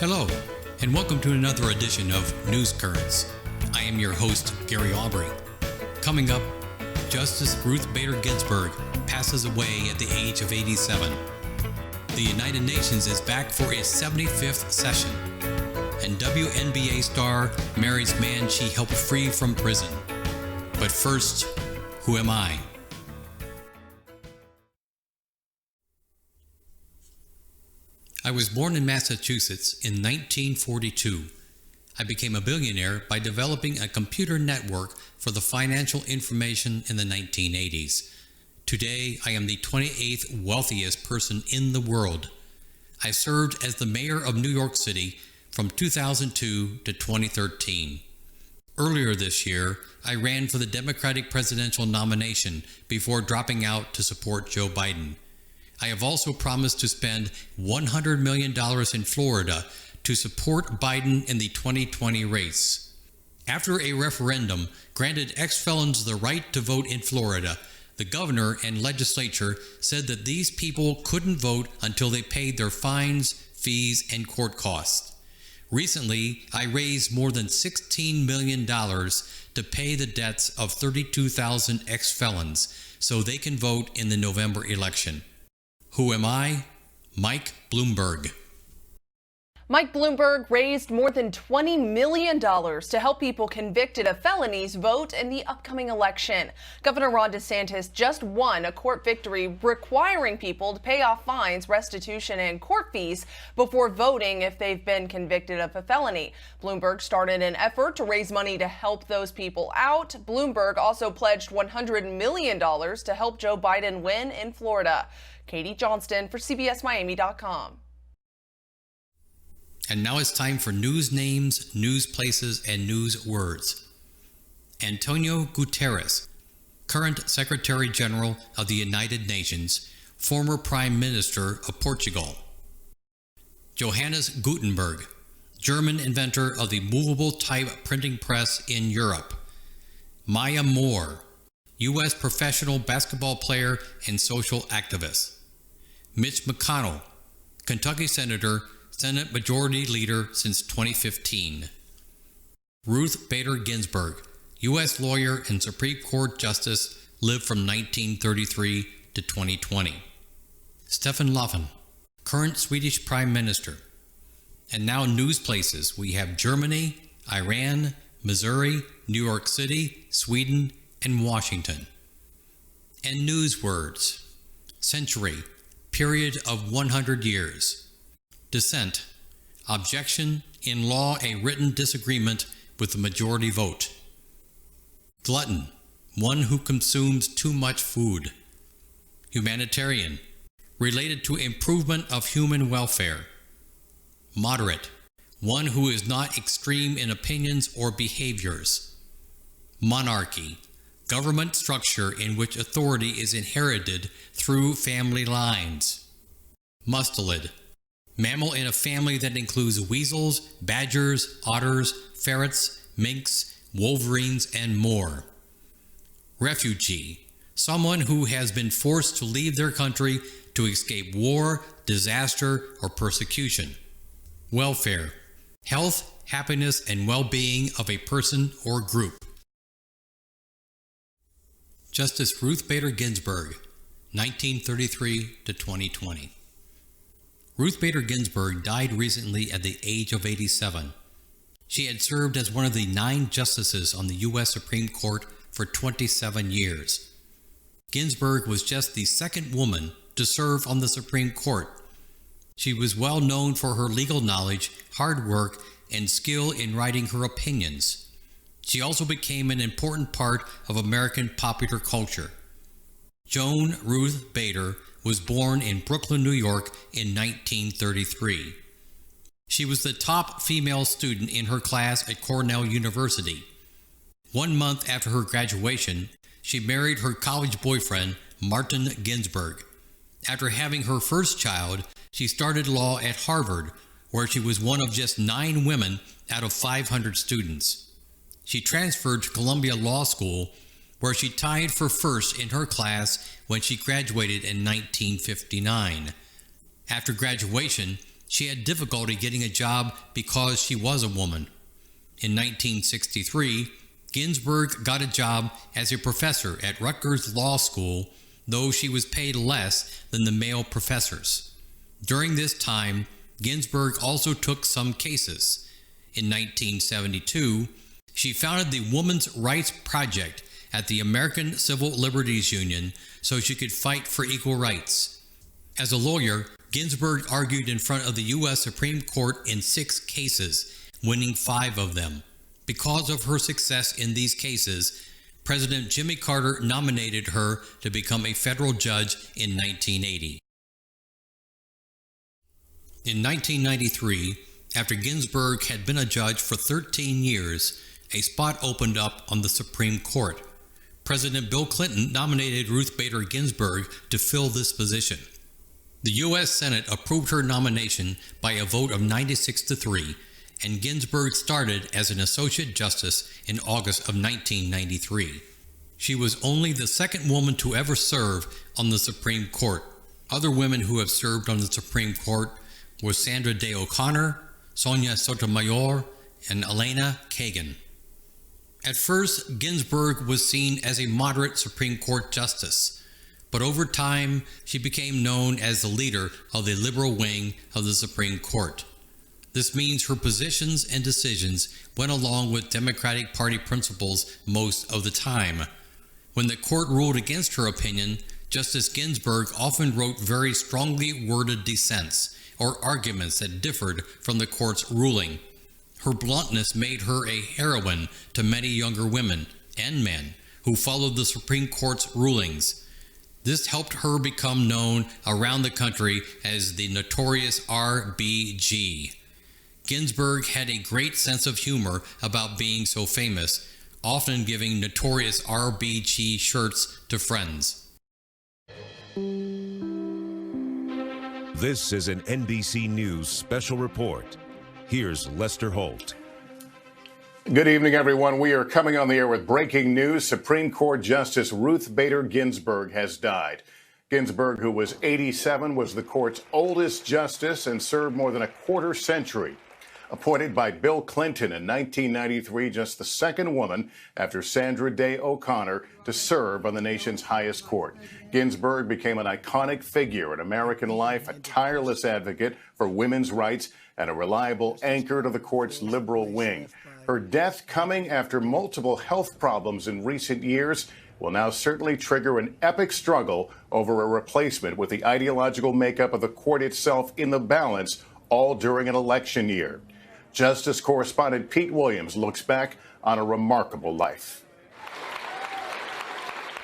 Hello, and welcome to another edition of NewsCurrents. I am your host, Gary Aubrey. Coming up, Justice Ruth Bader Ginsburg passes away at the age of 87. The United Nations is back for its 75th session, and WNBA star marries man she helped free from prison. But first, who am I? I was born in Massachusetts in 1942. I became a billionaire by developing a computer network for the financial information in the 1980s. Today, I am the 28th wealthiest person in the world. I served as the mayor of New York City from 2002 to 2013. Earlier this year, I ran for the Democratic presidential nomination before dropping out to support Joe Biden. I have also promised to spend $100 million in Florida to support Biden in the 2020 race. After a referendum granted ex-felons the right to vote in Florida, the governor and legislature said that these people couldn't vote until they paid their fines, fees, and court costs. Recently, I raised more than $16 million to pay the debts of 32,000 ex-felons so they can vote in the November election. Who am I? Mike Bloomberg. Mike Bloomberg raised more than $20 million to help people convicted of felonies vote in the upcoming election. Governor Ron DeSantis just won a court victory requiring people to pay off fines, restitution, and court fees before voting if they've been convicted of a felony. Bloomberg started an effort to raise money to help those people out. Bloomberg also pledged $100 million to help Joe Biden win in Florida. Katie Johnston for CBSMiami.com. And now it's time for news names, news places, and news words. Antonio Guterres, current Secretary General of the United Nations, former Prime Minister of Portugal. Johannes Gutenberg, German inventor of the movable type printing press in Europe. Maya Moore, U.S. professional basketball player and social activist. Mitch McConnell, Kentucky Senator, Senate Majority Leader since 2015. Ruth Bader Ginsburg, U.S. lawyer and Supreme Court Justice, lived from 1933 to 2020. Stefan Löfven, current Swedish Prime Minister. And now news places. We have Germany, Iran, Missouri, New York City, Sweden, and Washington. And news words. Century, period of 100 years. Dissent, objection, in law a written disagreement with the majority vote. Glutton, one who consumes too much food. Humanitarian, related to improvement of human welfare. Moderate, one who is not extreme in opinions or behaviors. Monarchy, government structure in which authority is inherited through family lines. Mustelid, mammal in a family that includes weasels, badgers, otters, ferrets, minks, wolverines, and more. Refugee, someone who has been forced to leave their country to escape war, disaster, or persecution. Welfare, health, happiness, and well-being of a person or group. Justice Ruth Bader Ginsburg, 1933 to 2020. Ruth Bader Ginsburg died recently at the age of 87. She had served as one of the 9 justices on the U.S. Supreme Court for 27 years. Ginsburg was just the second woman to serve on the Supreme Court. She was well known for her legal knowledge, hard work, and skill in writing her opinions. She also became an important part of American popular culture. Joan Ruth Bader was born in Brooklyn, New York in 1933. She was the top female student in her class at Cornell University. 1 month after her graduation, she married her college boyfriend, Martin Ginsburg. After having her first child, she started law at Harvard, where she was one of just 9 women out of 500 students. She transferred to Columbia Law School, where she tied for first in her class when she graduated in 1959. After graduation, She had difficulty getting a job because she was a woman. In 1963, Ginsburg got a job as a professor at Rutgers Law School, though she was paid less than the male professors. During this time, Ginsburg also took some cases. In 1972, she founded the Women's Rights Project at the American Civil Liberties Union so she could fight for equal rights. As a lawyer, Ginsburg argued in front of the U.S. Supreme Court in 6 cases, winning 5 of them. Because of her success in these cases, President Jimmy Carter nominated her to become a federal judge in 1980. In 1993, after Ginsburg had been a judge for 13 years, a spot opened up on the Supreme Court. President Bill Clinton nominated Ruth Bader Ginsburg to fill this position. The U.S. Senate approved her nomination by a vote of 96-3, and Ginsburg started as an Associate Justice in August of 1993. She was only the second woman to ever serve on the Supreme Court. Other women who have served on the Supreme Court were Sandra Day O'Connor, Sonia Sotomayor, and Elena Kagan. At first, Ginsburg was seen as a moderate Supreme Court justice, but over time, she became known as the leader of the liberal wing of the Supreme Court. This means her positions and decisions went along with Democratic Party principles most of the time. When the court ruled against her opinion, Justice Ginsburg often wrote very strongly worded dissents or arguments that differed from the court's ruling. Her bluntness made her a heroine to many younger women and men who followed the Supreme Court's rulings. This helped her become known around the country as the notorious RBG. Ginsburg had a great sense of humor about being so famous, often giving notorious RBG shirts to friends. This is an NBC News special report. Here's Lester Holt. Good evening, everyone. We are coming on the air with breaking news. Supreme Court Justice Ruth Bader Ginsburg has died. Ginsburg, who was 87, was the court's oldest justice and served more than a quarter century. Appointed by Bill Clinton in 1993, just the second woman after Sandra Day O'Connor to serve on the nation's highest court. Ginsburg became an iconic figure in American life, a tireless advocate for women's rights, and a reliable anchor to the court's liberal wing. Her death, coming after multiple health problems in recent years, will now certainly trigger an epic struggle over a replacement with the ideological makeup of the court itself in the balance, all during an election year. Justice correspondent Pete Williams looks back on a remarkable life.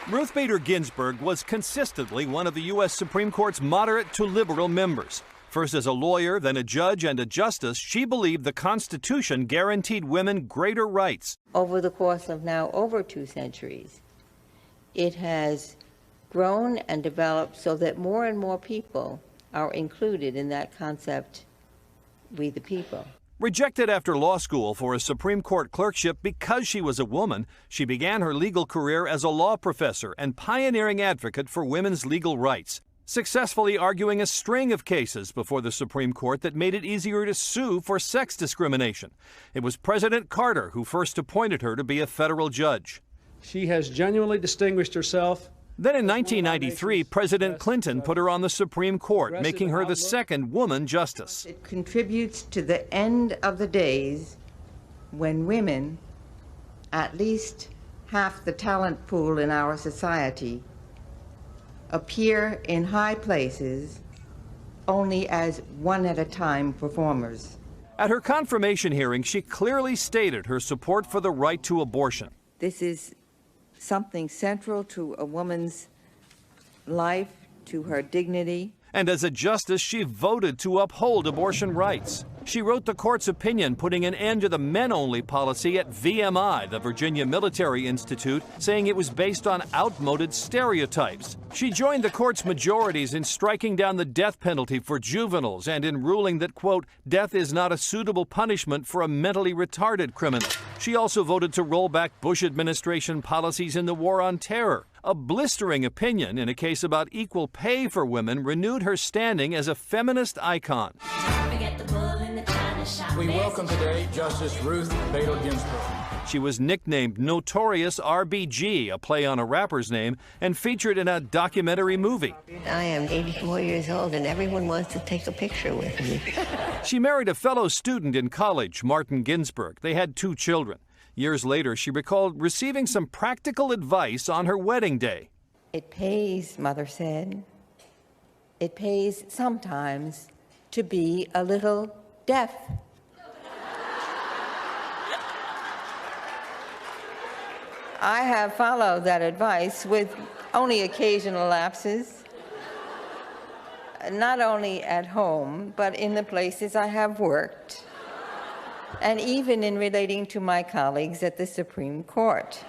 Ruth Bader Ginsburg was consistently one of the U.S. Supreme Court's moderate to liberal members. First as a lawyer, then a judge and a justice, she believed the Constitution guaranteed women greater rights. Over the course of now over 2 centuries, it has grown and developed so that more and more people are included in that concept, we the people. Rejected after law school for a Supreme Court clerkship because she was a woman, she began her legal career as a law professor and pioneering advocate for women's legal rights, successfully arguing a string of cases before the Supreme Court that made it easier to sue for sex discrimination. It was President Carter who first appointed her to be a federal judge. She has genuinely distinguished herself. Then in 1993, President Clinton put her on the Supreme Court, making her the second woman justice. It contributes to the end of the days when women, at least half the talent pool in our society, appear in high places only as one-at-a-time performers. At her confirmation hearing, she clearly stated her support for the right to abortion. This is something central to a woman's life, to her dignity. And as a justice, she voted to uphold abortion rights. She wrote the court's opinion putting an end to the men-only policy at VMI, the Virginia Military Institute, saying it was based on outmoded stereotypes. She joined the court's majorities in striking down the death penalty for juveniles and in ruling that, quote, death is not a suitable punishment for a mentally retarded criminal. She also voted to roll back Bush administration policies in the war on terror. A blistering opinion in a case about equal pay for women renewed her standing as a feminist icon. We welcome today Justice Ruth Bader Ginsburg. She was nicknamed Notorious RBG, a play on a rapper's name, and featured in a documentary movie. I am 84 years old and everyone wants to take a picture with me. She married a fellow student in college, Martin Ginsburg. They had 2 children. Years later, she recalled receiving some practical advice on her wedding day. It pays, Mother said. It pays sometimes to be a little deaf. I have followed that advice with only occasional lapses, not only at home, but in the places I have worked, and even in relating to my colleagues at the Supreme Court.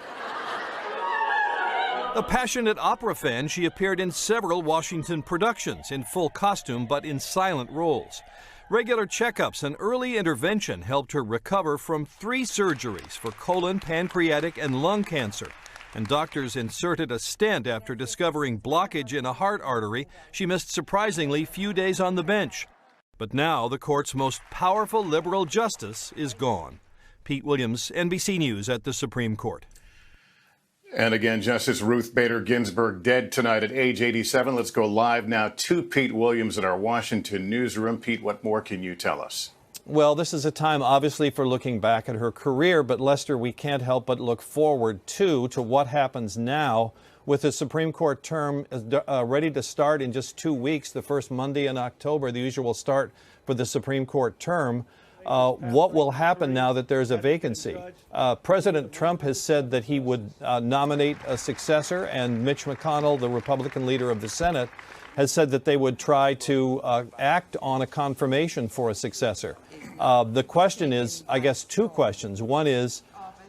A passionate opera fan, she appeared in several Washington productions in full costume but in silent roles. Regular checkups and early intervention helped her recover from 3 surgeries for colon, pancreatic, and lung cancer. And doctors inserted a stent after discovering blockage in a heart artery. She missed surprisingly few days on the bench. But now the court's most powerful liberal justice is gone. Pete Williams, NBC News at the Supreme Court. And again, Justice Ruth Bader Ginsburg dead tonight at age 87. Let's go live now to Pete Williams at our Washington newsroom. Pete, what more can you tell us? Well, this is a time, obviously, for looking back at her career, but Lester, we can't help but look forward, too, to what happens now with the Supreme Court term ready to start in just 2 weeks, the first Monday in October, the usual start for the Supreme Court term. What will happen now that there's a vacancy? President Trump has said that he would nominate a successor, and Mitch McConnell, the Republican leader of the Senate, has said that they would try to act on a confirmation for a successor. The question is, I guess, 2 questions. One is,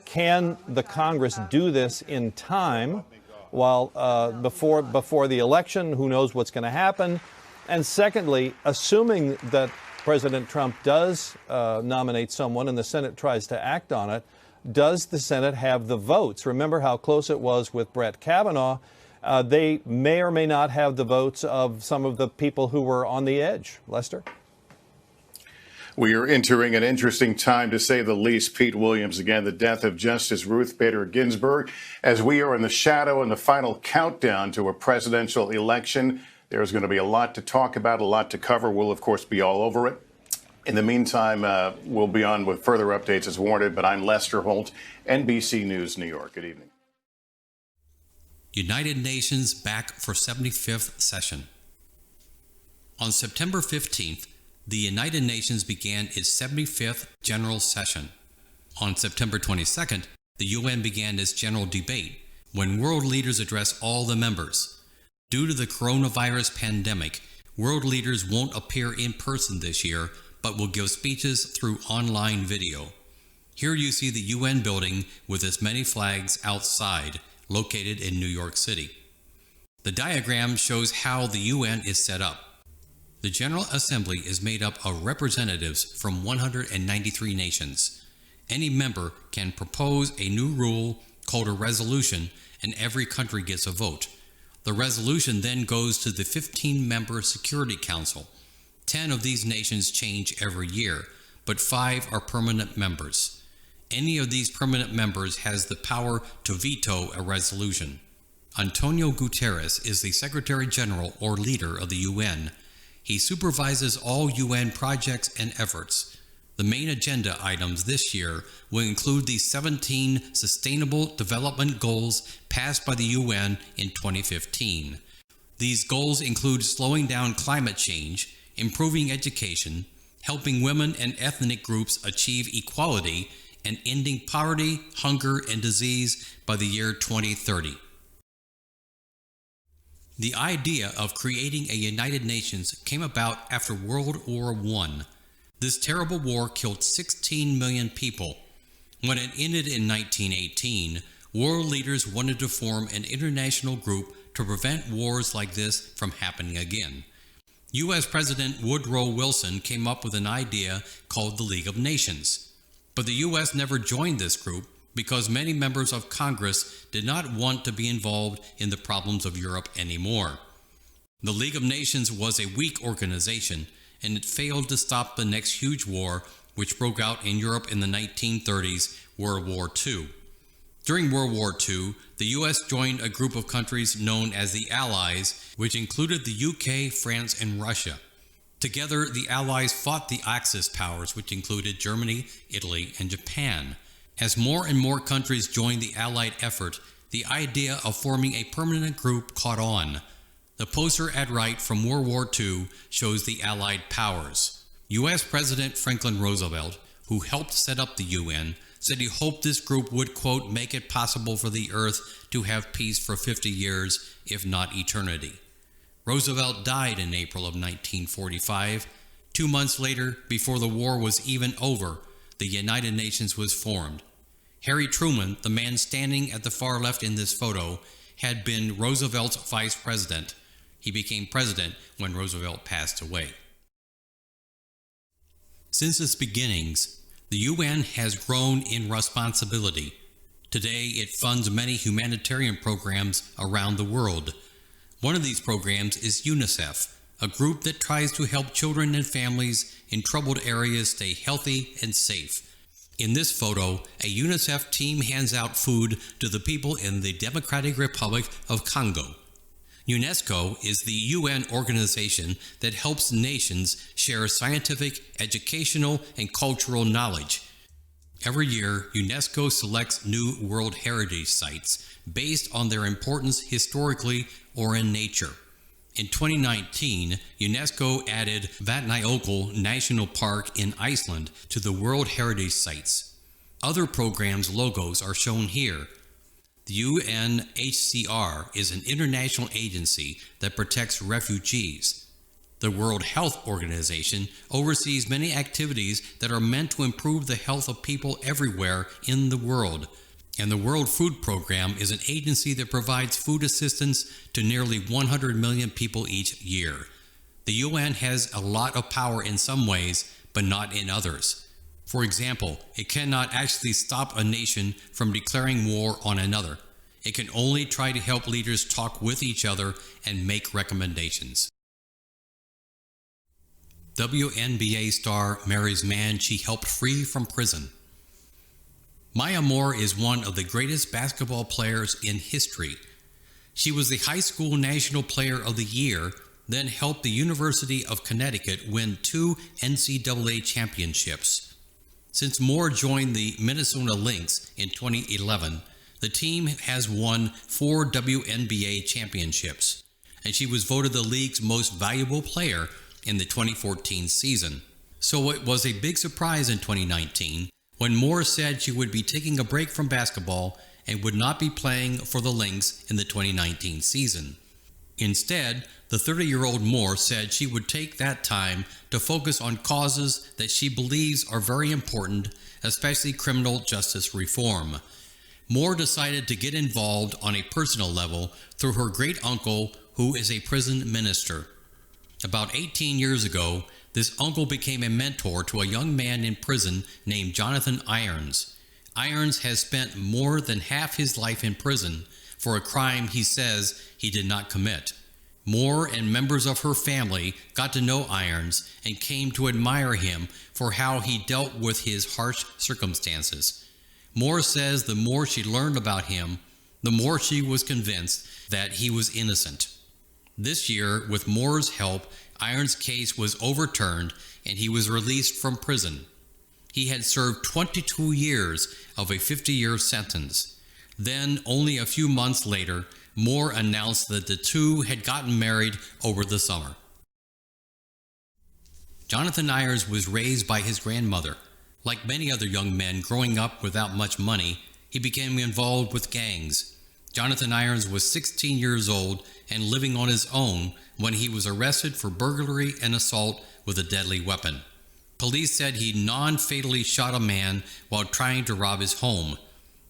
can the Congress do this in time while before the election? Who knows what's going to happen? And secondly, assuming that President Trump does nominate someone and the Senate tries to act on it, does the Senate have the votes? Remember how close it was with Brett Kavanaugh. They may or may not have the votes of some of the people who were on the edge. Lester? We are entering an interesting time, to say the least. Pete Williams, again, the death of Justice Ruth Bader Ginsburg. As we are in the shadow and the final countdown to a presidential election, there's going to be a lot to talk about, a lot to cover. We'll, of course, be all over it. In the meantime, we'll be on with further updates as warranted, but I'm Lester Holt, NBC News, New York. Good evening. United Nations back for 75th session. On September 15th, the United Nations began its 75th General Session. On September 22nd, the UN began its general debate, when world leaders address all the members. Due to the coronavirus pandemic, world leaders won't appear in person this year, but will give speeches through online video. Here you see the UN building with its many flags outside, located in New York City. The diagram shows how the UN is set up. The General Assembly is made up of representatives from 193 nations. Any member can propose a new rule called a resolution, and every country gets a vote. The resolution then goes to the 15-member Security Council. 10 of these nations change every year, but 5 are permanent members. Any of these permanent members has the power to veto a resolution. Antonio Guterres is the Secretary General or leader of the UN. He supervises all UN projects and efforts. The main agenda items this year will include the 17 Sustainable Development Goals passed by the UN in 2015. These goals include slowing down climate change, improving education, helping women and ethnic groups achieve equality, and ending poverty, hunger, and disease by the year 2030. The idea of creating a United Nations came about after World War I. This terrible war killed 16 million people. When it ended in 1918, world leaders wanted to form an international group to prevent wars like this from happening again. U.S. President Woodrow Wilson came up with an idea called the League of Nations. But the U.S. never joined this group because many members of Congress did not want to be involved in the problems of Europe anymore. The League of Nations was a weak organization, and it failed to stop the next huge war, which broke out in Europe in the 1930s, World War II. During World War II, the U.S. joined a group of countries known as the Allies, which included the UK, France, and Russia. Together, the Allies fought the Axis powers, which included Germany, Italy, and Japan. As more and more countries joined the Allied effort, the idea of forming a permanent group caught on. The poster at right from World War II shows the Allied powers. U.S. President Franklin Roosevelt, who helped set up the UN, said he hoped this group would, quote, make it possible for the Earth to have peace for 50 years, if not eternity. Roosevelt died in April of 1945. 2 months later, before the war was even over, the United Nations was formed. Harry Truman, the man standing at the far left in this photo, had been Roosevelt's vice president. He became president when Roosevelt passed away. Since its beginnings, the UN has grown in responsibility. Today, it funds many humanitarian programs around the world. One of these programs is UNICEF, a group that tries to help children and families in troubled areas stay healthy and safe. In this photo, a UNICEF team hands out food to the people in the Democratic Republic of Congo. UNESCO is the UN organization that helps nations share scientific, educational, and cultural knowledge. Every year, UNESCO selects new World Heritage Sites based on their importance historically or in nature. In 2019, UNESCO added Vatnajökull National Park in Iceland to the World Heritage Sites. Other programs' logos are shown here. The UNHCR is an international agency that protects refugees. The World Health Organization oversees many activities that are meant to improve the health of people everywhere in the world. And the World Food Program is an agency that provides food assistance to nearly 100 million people each year. The UN has a lot of power in some ways, but not in others. For example, it cannot actually stop a nation from declaring war on another. It can only try to help leaders talk with each other and make recommendations. WNBA star marries man she helped free from prison. Maya Moore is one of the greatest basketball players in history. She was the high school national player of the year, then helped the University of Connecticut win 2 NCAA championships. Since Moore joined the Minnesota Lynx in 2011, the team has won 4 WNBA championships, and she was voted the league's most valuable player in the 2014 season. So it was a big surprise in 2019 when Moore said she would be taking a break from basketball and would not be playing for the Lynx in the 2019 season. Instead, the 30-year-old Moore said she would take that time to focus on causes that she believes are very important, especially criminal justice reform. Moore decided to get involved on a personal level through her great-uncle, who is a prison minister. About 18 years ago, this uncle became a mentor to a young man in prison named Jonathan Irons. Irons has spent more than half his life in prison for a crime he says he did not commit. Moore and members of her family got to know Irons and came to admire him for how he dealt with his harsh circumstances. Moore says the more she learned about him, the more she was convinced that he was innocent. This year, with Moore's help, Irons' case was overturned and he was released from prison. He had served 22 years of a 50-year sentence. Then, only a few months later, Moore announced that the two had gotten married over the summer. Jonathan Irons was raised by his grandmother. Like many other young men growing up without much money, he became involved with gangs. Jonathan Irons was 16 years old and living on his own when he was arrested for burglary and assault with a deadly weapon. Police said he non-fatally shot a man while trying to rob his home.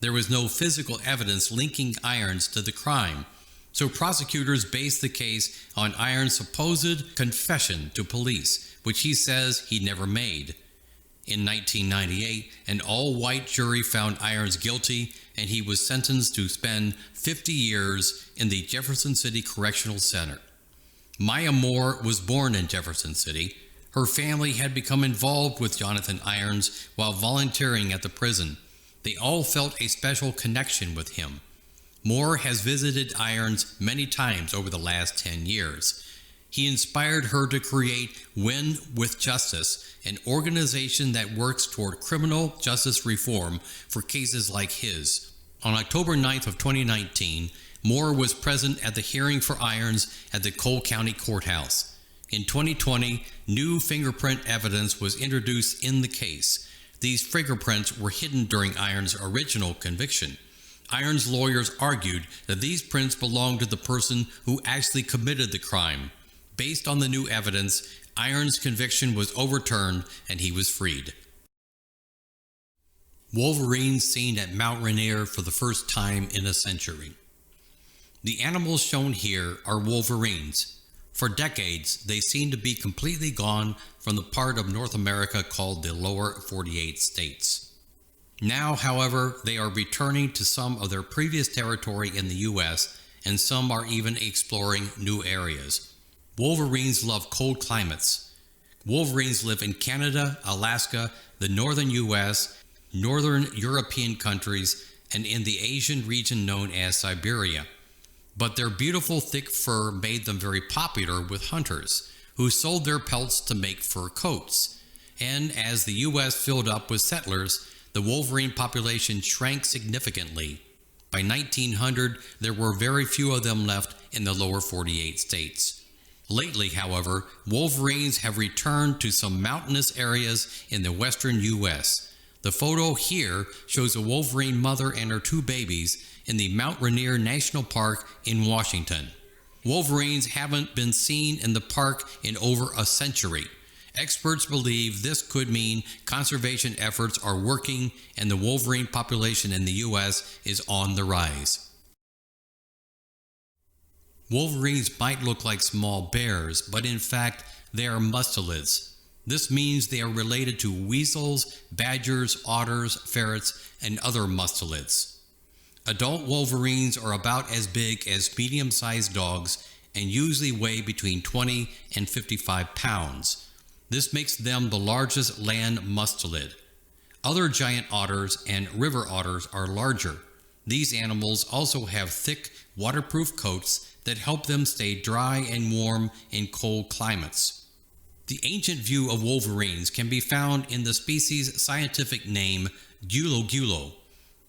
There was no physical evidence linking Irons to the crime, so prosecutors based the case on Irons' supposed confession to police, which he says he never made. In 1998, an all-white jury found Irons guilty, and he was sentenced to spend 50 years in the Jefferson City Correctional Center. Maya Moore was born in Jefferson City. Her family had become involved with Jonathan Irons while volunteering at the prison. They all felt a special connection with him. Moore has visited Irons many times over the last 10 years. He inspired her to create Win with Justice, an organization that works toward criminal justice reform for cases like his. On October 9th of 2019, Moore was present at the hearing for Irons at the Cole County Courthouse. In 2020, new fingerprint evidence was introduced in the case. These fingerprints were hidden during Irons' original conviction. Irons' lawyers argued that these prints belonged to the person who actually committed the crime. Based on the new evidence, Irons' conviction was overturned and he was freed. Wolverines seen at Mount Rainier for the first time in a century. The animals shown here are wolverines. For decades, they seem to be completely gone from the part of North America called the lower 48 states. Now, however, they are returning to some of their previous territory in the U.S., and some are even exploring new areas. Wolverines love cold climates. Wolverines live in Canada, Alaska, the northern U.S., northern European countries, and in the Asian region known as Siberia. But their beautiful thick fur made them very popular with hunters, who sold their pelts to make fur coats. And as the U.S. filled up with settlers, the wolverine population shrank significantly. By 1900, there were very few of them left in the lower 48 states. Lately, however, wolverines have returned to some mountainous areas in the western U.S. The photo here shows a wolverine mother and her two babies in the Mount Rainier National Park in Washington. Wolverines haven't been seen in the park in over a century. Experts believe this could mean conservation efforts are working and the wolverine population in the U.S. is on the rise. Wolverines might look like small bears, but in fact, they are mustelids. This means they are related to weasels, badgers, otters, ferrets, and other mustelids. Adult wolverines are about as big as medium-sized dogs and usually weigh between 20 and 55 pounds. This makes them the largest land mustelid. Other giant otters and river otters are larger. These animals also have thick, waterproof coats that help them stay dry and warm in cold climates. The ancient view of wolverines can be found in the species' scientific name, gulo.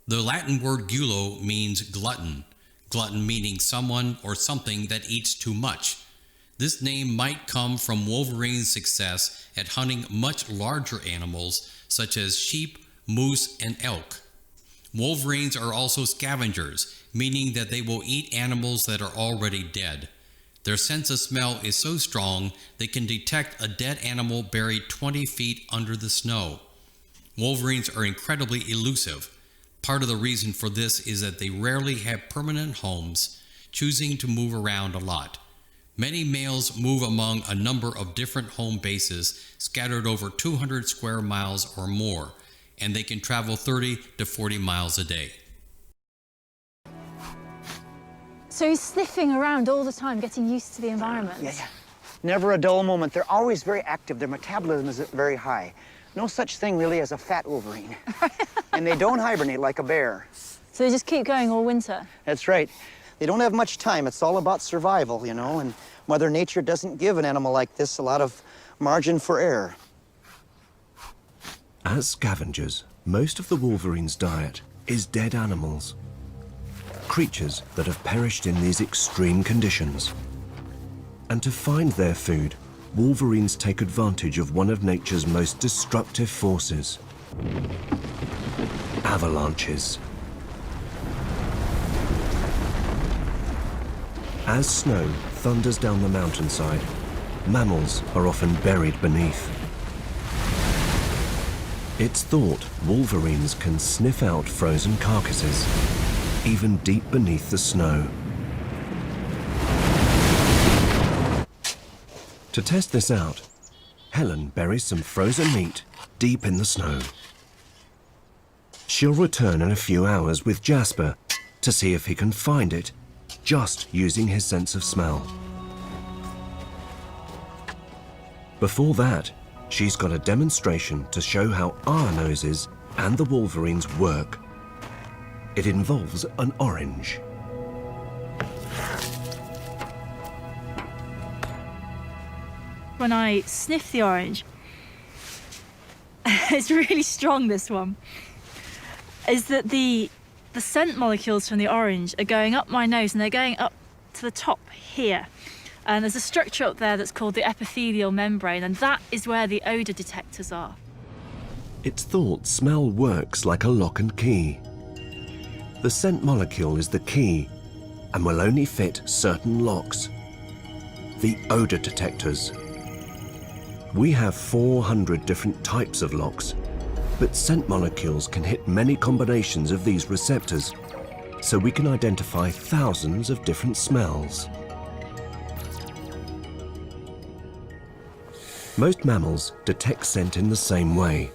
The Latin word gulo means glutton, glutton meaning someone or something that eats too much. This name might come from wolverine's success at hunting much larger animals such as sheep, moose, and elk. Wolverines are also scavengers, meaning that they will eat animals that are already dead. Their sense of smell is so strong they can detect a dead animal buried 20 feet under the snow. Wolverines are incredibly elusive. Part of the reason for this is that they rarely have permanent homes, choosing to move around a lot. Many males move among a number of different home bases scattered over 200 square miles or more, and they can travel 30 to 40 miles a day. So he's sniffing around all the time, getting used to the environment. Yeah. Never a dull moment. They're always very active. Their metabolism is very high. No such thing really as a fat wolverine. And they don't hibernate like a bear. So they just keep going all winter? That's right. They don't have much time. It's all about survival, you know, and Mother Nature doesn't give an animal like this a lot of margin for error. As scavengers, most of the wolverine's diet is dead animals. Creatures that have perished in these extreme conditions. And to find their food, wolverines take advantage of one of nature's most destructive forces: avalanches. As snow thunders down the mountainside, mammals are often buried beneath. It's thought wolverines can sniff out frozen carcasses, even deep beneath the snow. To test this out, Helen buries some frozen meat deep in the snow. She'll return in a few hours with Jasper to see if he can find it, just using his sense of smell. Before that, she's got a demonstration to show how our noses and the wolverines work. It involves an orange. When I sniff the orange, it's really strong, this one, is that the scent molecules from the orange are going up my nose, and they're going up to the top here. And there's a structure up there that's called the epithelial membrane, and that is where the odour detectors are. It's thought smell works like a lock and key. The scent molecule is the key and will only fit certain locks. The odour detectors. We have 400 different types of locks, but scent molecules can hit many combinations of these receptors, so we can identify thousands of different smells. Most mammals detect scent in the same way,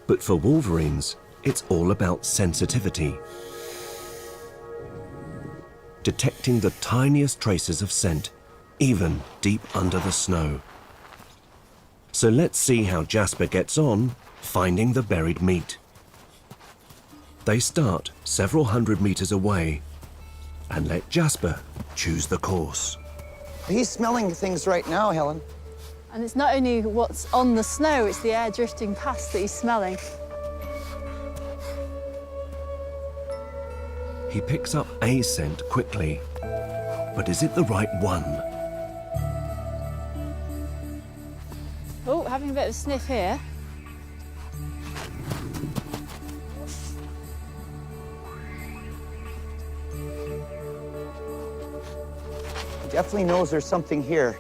but for wolverines, it's all about sensitivity. Detecting the tiniest traces of scent, even deep under the snow. So let's see how Jasper gets on finding the buried meat. They start several hundred meters away and let Jasper choose the course. He's smelling things right now, Helen. And it's not only what's on the snow, it's the air drifting past that he's smelling. He picks up a scent quickly, but is it the right one? Oh, having a bit of a sniff here. He definitely knows there's something here.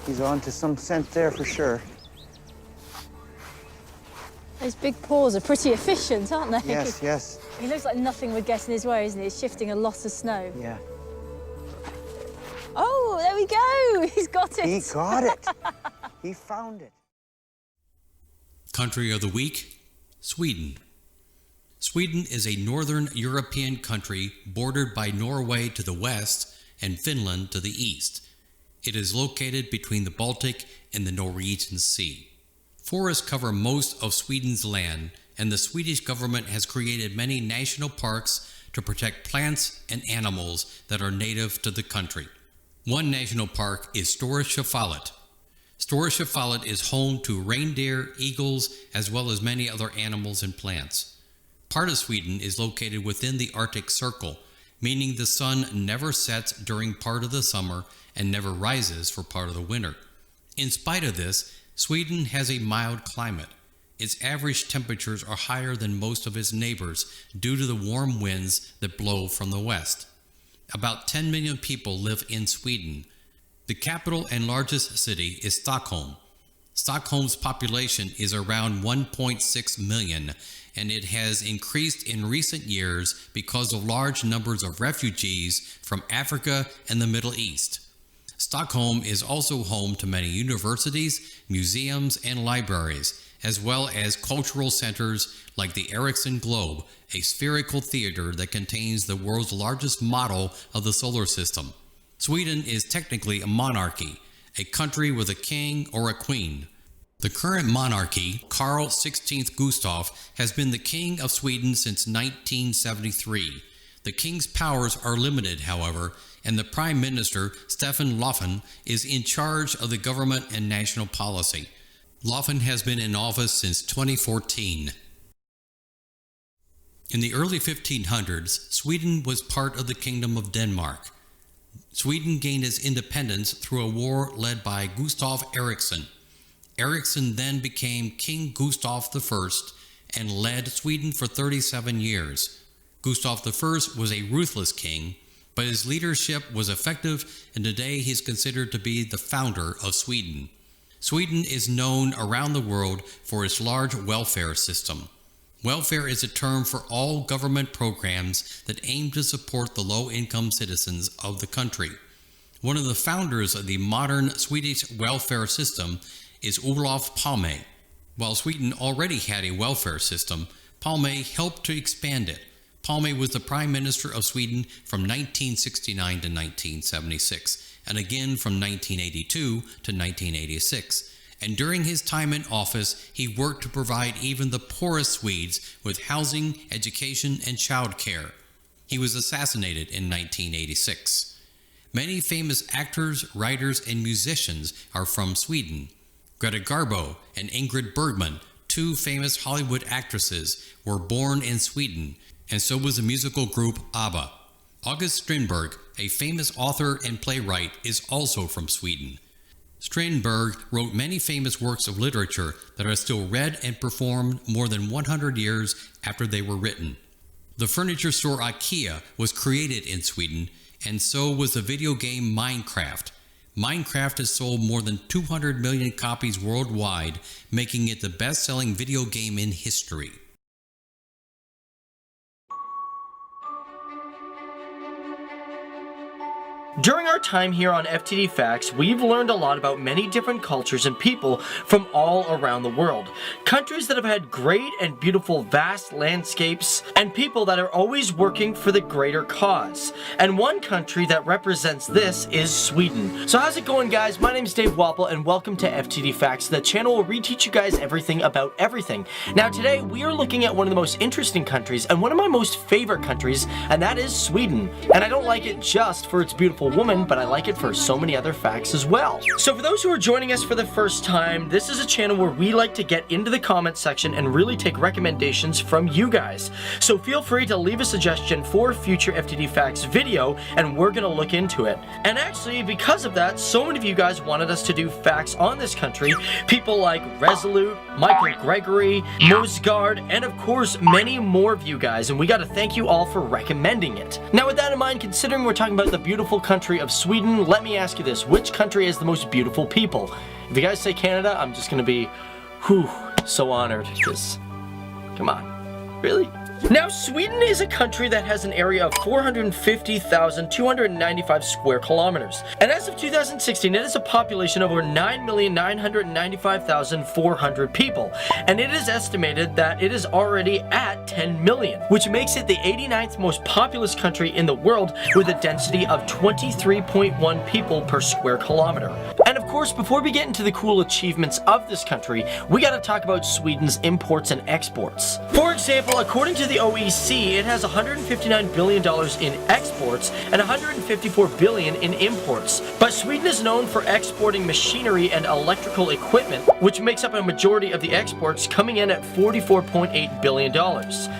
He's on to some scent there for sure. Those big paws are pretty efficient, aren't they? Yes, yes. He looks like nothing would get in his way, isn't he? He's shifting a lot of snow. Yeah. Oh, there we go! He's got it! He got it! He found it. Country of the week, Sweden. Sweden is a northern European country bordered by Norway to the west and Finland to the east. It is located between the Baltic and the Norwegian Sea. Forests cover most of Sweden's land, and the Swedish government has created many national parks to protect plants and animals that are native to the country. One national park is Stora Sjöfallet. Stora Sjöfallet is home to reindeer, eagles, as well as many other animals and plants. Part of Sweden is located within the Arctic Circle, meaning the sun never sets during part of the summer and never rises for part of the winter. In spite of this, Sweden has a mild climate. Its average temperatures are higher than most of its neighbors due to the warm winds that blow from the west. About 10 million people live in Sweden. The capital and largest city is Stockholm. Stockholm's population is around 1.6 million, and it has increased in recent years because of large numbers of refugees from Africa and the Middle East. Stockholm is also home to many universities, museums, and libraries, as well as cultural centers like the Ericsson Globe, a spherical theater that contains the world's largest model of the solar system. Sweden is technically a monarchy, a country with a king or a queen. The current monarchy, Carl XVI Gustaf, has been the king of Sweden since 1973. The king's powers are limited, however, and the Prime Minister, Stefan Löfven, is in charge of the government and national policy. Löfven has been in office since 2014. In the early 1500s, Sweden was part of the Kingdom of Denmark. Sweden gained its independence through a war led by Gustav Eriksson. Eriksson then became King Gustav I and led Sweden for 37 years. Gustav I was a ruthless king, but his leadership was effective, and today he is considered to be the founder of Sweden. Sweden is known around the world for its large welfare system. Welfare is a term for all government programs that aim to support the low-income citizens of the country. One of the founders of the modern Swedish welfare system is Olof Palme. While Sweden already had a welfare system, Palme helped to expand it. Palme was the Prime Minister of Sweden from 1969 to 1976, and again from 1982 to 1986. And during his time in office, he worked to provide even the poorest Swedes with housing, education, and child care. He was assassinated in 1986. Many famous actors, writers, and musicians are from Sweden. Greta Garbo and Ingrid Bergman, two famous Hollywood actresses, were born in Sweden, and so was the musical group ABBA. August Strindberg, a famous author and playwright, is also from Sweden. Strindberg wrote many famous works of literature that are still read and performed more than 100 years after they were written. The furniture store IKEA was created in Sweden, and so was the video game Minecraft. Minecraft has sold more than 200 million copies worldwide, making it the best-selling video game in history. During our time here on FTD Facts, we've learned a lot about many different cultures and people from all around the world. Countries that have had great and beautiful vast landscapes, and people that are always working for the greater cause. And one country that represents this is Sweden. So how's it going, guys? My name is Dave Wapple, and welcome to FTD Facts, the channel where we teach you guys everything about everything. Now today, we are looking at one of the most interesting countries, and one of my most favorite countries, and that is Sweden. And I don't like it just for its beautiful woman, but I like it for so many other facts as well. So for those who are joining us for the first time, this is a channel where we like to get into the comment section and really take recommendations from you guys. So feel free to leave a suggestion for future FTD Facts video, and we're gonna look into it. And actually, because of that, so many of you guys wanted us to do facts on this country. People like Resolute, Michael Gregory, Mosgard, and of course many more of you guys, and we gotta thank you all for recommending it. Now with that in mind, considering we're talking about the beautiful country of Sweden, let me ask you this: which country has the most beautiful people? If you guys say Canada, I'm just gonna be, so honored, because, come on, really? Now, Sweden is a country that has an area of 450,295 square kilometers. And as of 2016, it has a population of over 9,995,400 people. And it is estimated that it is already at 10 million, which makes it the 89th most populous country in the world, with a density of 23.1 people per square kilometer. And of course, before we get into the cool achievements of this country, we gotta talk about Sweden's imports and exports. For example, according to the OEC, it has $159 billion in exports and $154 billion in imports. But Sweden is known for exporting machinery and electrical equipment, which makes up a majority of the exports, coming in at $44.8 billion.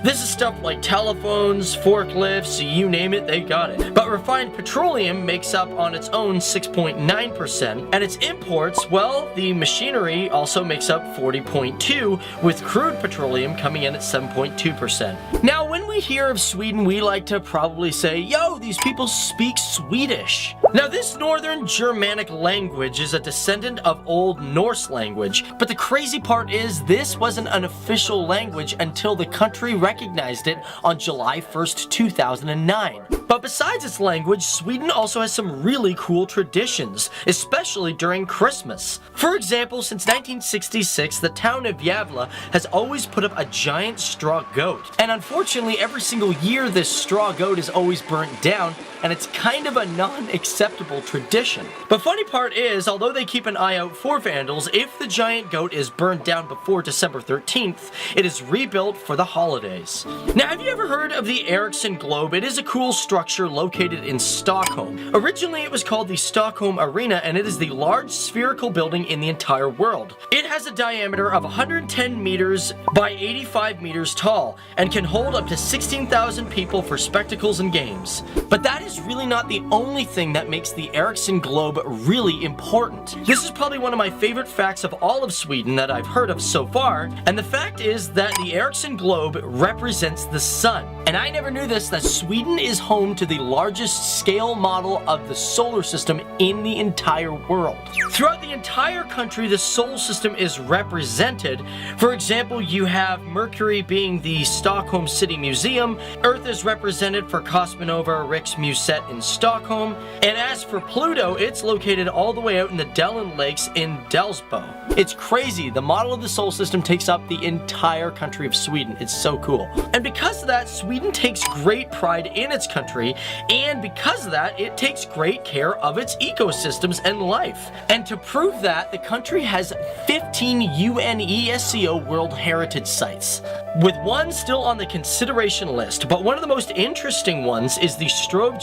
This is stuff like telephones, forklifts, you name it, they got it. But refined petroleum makes up on its own 6.9%, and its imports, well, the machinery also makes up 40.2%, with crude petroleum coming in at 7.2%. Now, when we hear of Sweden, we like to probably say, yo, these people speak Swedish. Now, this northern Germanic language is a descendant of Old Norse language, but the crazy part is this wasn't an official language until the country recognized it on July 1st, 2009. But besides its language, Sweden also has some really cool traditions, especially during Christmas. For example, since 1966, the town of Gävle has always put up a giant straw goat. And unfortunately, every single year this straw goat is always burnt down, and it's kind of a non-acceptable tradition. The funny part is, although they keep an eye out for vandals, if the giant goat is burned down before December 13th, it is rebuilt for the holidays. Now, have you ever heard of the Ericsson Globe? It is a cool structure located in Stockholm. Originally, it was called the Stockholm Arena, and it is the large spherical building in the entire world. It has a diameter of 110 meters by 85 meters tall, and can hold up to 16,000 people for spectacles and games. But that is really not the only thing that makes the Ericsson Globe really important. This is probably one of my favorite facts of all of Sweden that I've heard of so far, and the fact is that the Ericsson Globe represents the sun. And I never knew this, that Sweden is home to the largest scale model of the solar system in the entire world. Throughout the entire country, the solar system is represented. For example, you have Mercury being the Stockholm City Museum, Earth is represented for Cosmonova Riksmuseet in Stockholm, and as for Pluto, it's located all the way out in the Dellen Lakes in Delsbo. It's crazy, the model of the solar system takes up the entire country of Sweden. It's so cool. And because of that, Sweden takes great pride in its country, and because of that, it takes great care of its ecosystems and life. And to prove that, the country has 15 UNESCO World Heritage Sites, with one still on the consideration list, but one of the most interesting ones is the Strobe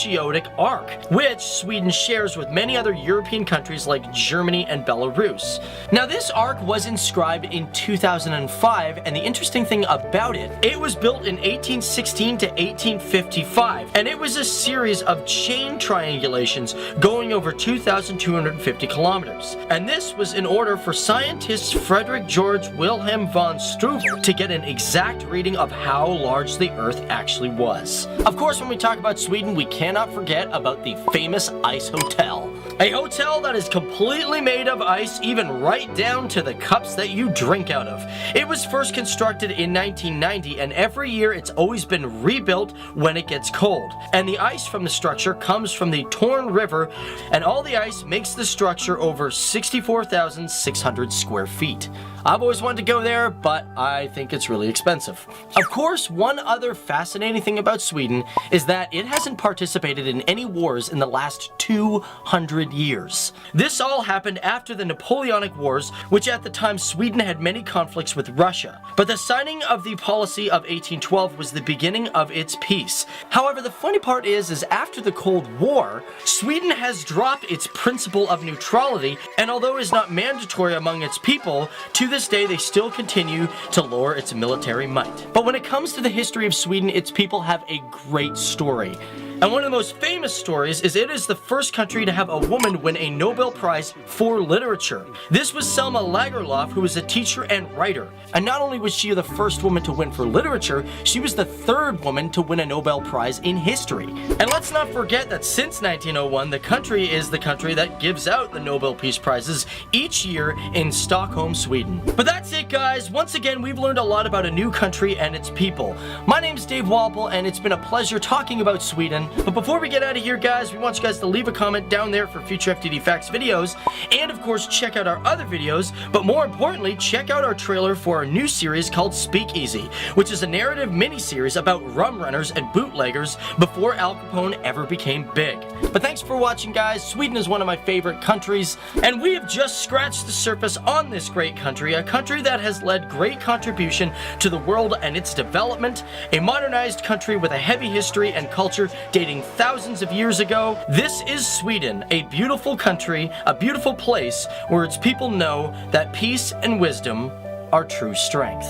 Arc, which Sweden shares with many other European countries like Germany and Belarus. Now this arc was inscribed in 2005, and the interesting thing about it, it was built in 1816 to 1855, and it was a series of chain triangulations going over 2,250 kilometers. And this was in order for scientists Frederick George Wilhelm von Struve to get an exact reading of how large the Earth actually was. Of course, when we talk about Sweden, we cannot forget about the famous Ice Hotel. A hotel that is completely made of ice, even right down to the cups that you drink out of. It was first constructed in 1990, and every year it's always been rebuilt when it gets cold. And the ice from the structure comes from the Torn River, and all the ice makes the structure over 64,600 square feet. I've always wanted to go there, but I think it's really expensive. Of course, one other fascinating thing about Sweden is that it hasn't participated in any wars in the last 200 years. This all happened after the Napoleonic Wars, which at the time Sweden had many conflicts with Russia. But the signing of the policy of 1812 was the beginning of its peace. However, the funny part is after the Cold War, Sweden has dropped its principle of neutrality, and although it is not mandatory among its people, to this day they still continue to lower its military might. But when it comes to the history of Sweden, its people have a great story. And one of the most famous stories is it is the first country to have a woman win a Nobel Prize for literature. This was Selma Lagerlöf, who was a teacher and writer. And not only was she the first woman to win for literature, she was the third woman to win a Nobel Prize in history. And let's not forget that since 1901, the country is the country that gives out the Nobel Peace Prizes each year in Stockholm, Sweden. But that's it, guys. Once again, we've learned a lot about a new country and its people. My name's Dave Walpole, and it's been a pleasure talking about Sweden. But before we get out of here, guys, we want you guys to leave a comment down there for future FTD Facts videos, and of course check out our other videos, but more importantly, check out our trailer for our new series called Speakeasy, which is a narrative mini-series about rum runners and bootleggers before Al Capone ever became big. But thanks for watching, guys. Sweden is one of my favorite countries, and we have just scratched the surface on this great country, a country that has led great contribution to the world and its development, a modernized country with a heavy history and culture dating thousands of years ago. This is Sweden, a beautiful country, a beautiful place where its people know that peace and wisdom are true strength.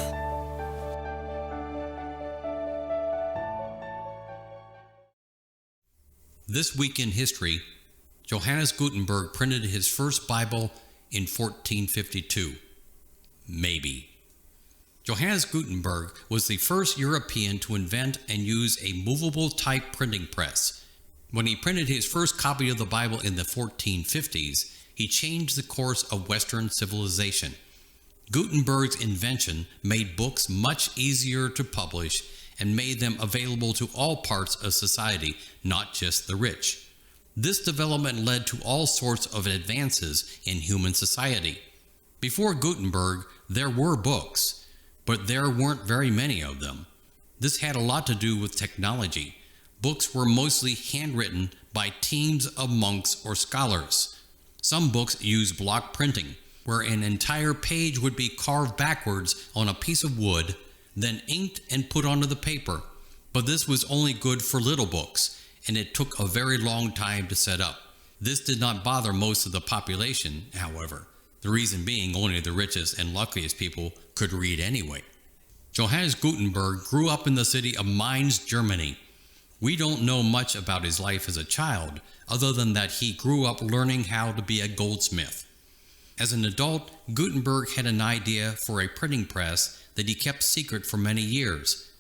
This week in history, Johannes Gutenberg printed his first Bible in 1452. Maybe. Johannes Gutenberg was the first European to invent and use a movable type printing press. When he printed his first copy of the Bible in the 1450s, he changed the course of Western civilization. Gutenberg's invention made books much easier to publish and made them available to all parts of society, not just the rich. This development led to all sorts of advances in human society. Before Gutenberg, there were books, but there weren't very many of them. This had a lot to do with technology. Books were mostly handwritten by teams of monks or scholars. Some books used block printing, where an entire page would be carved backwards on a piece of wood, then inked and put onto the paper. But this was only good for little books, and it took a very long time to set up. This did not bother most of the population, however. The reason being only the richest and luckiest people could read anyway. Johannes Gutenberg grew up in the city of Mainz, Germany. We don't know much about his life as a child, other than that he grew up learning how to be a goldsmith. As an adult, Gutenberg had an idea for a printing press that he kept secret for many years.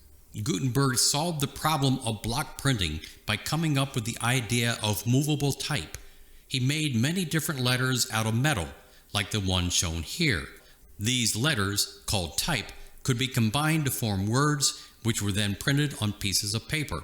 Gutenberg solved the problem of block printing by coming up with the idea of movable type. He made many different letters out of metal, like the one shown here. These letters, called type, could be combined to form words, which were then printed on pieces of paper.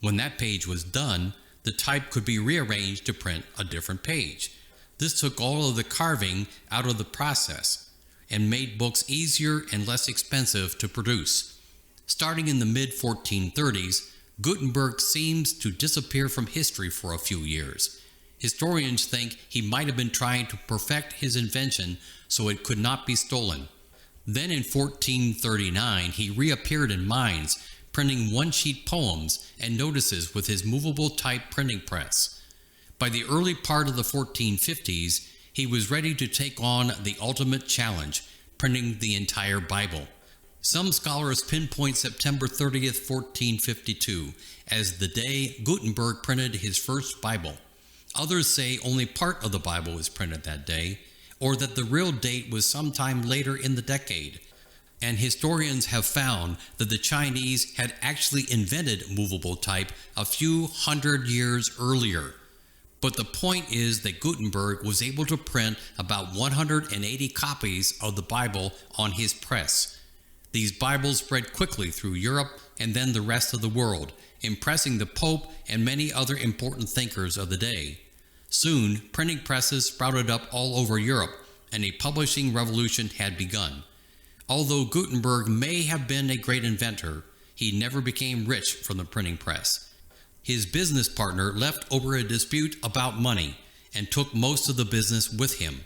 When that page was done, the type could be rearranged to print a different page. This took all of the carving out of the process and made books easier and less expensive to produce. Starting in the mid-1430s, Gutenberg seems to disappear from history for a few years. Historians think he might have been trying to perfect his invention so it could not be stolen. Then in 1439, he reappeared in mines, printing one-sheet poems and notices with his movable type printing press. By the early part of the 1450s, he was ready to take on the ultimate challenge, printing the entire Bible. Some scholars pinpoint September 30th, 1452, as the day Gutenberg printed his first Bible. Others say only part of the Bible was printed that day, or that the real date was sometime later in the decade. And historians have found that the Chinese had actually invented movable type a few hundred years earlier. But the point is that Gutenberg was able to print about 180 copies of the Bible on his press. These Bibles spread quickly through Europe and then the rest of the world, impressing the Pope and many other important thinkers of the day. Soon, printing presses sprouted up all over Europe, and a publishing revolution had begun. Although Gutenberg may have been a great inventor, he never became rich from the printing press. His business partner left over a dispute about money and took most of the business with him.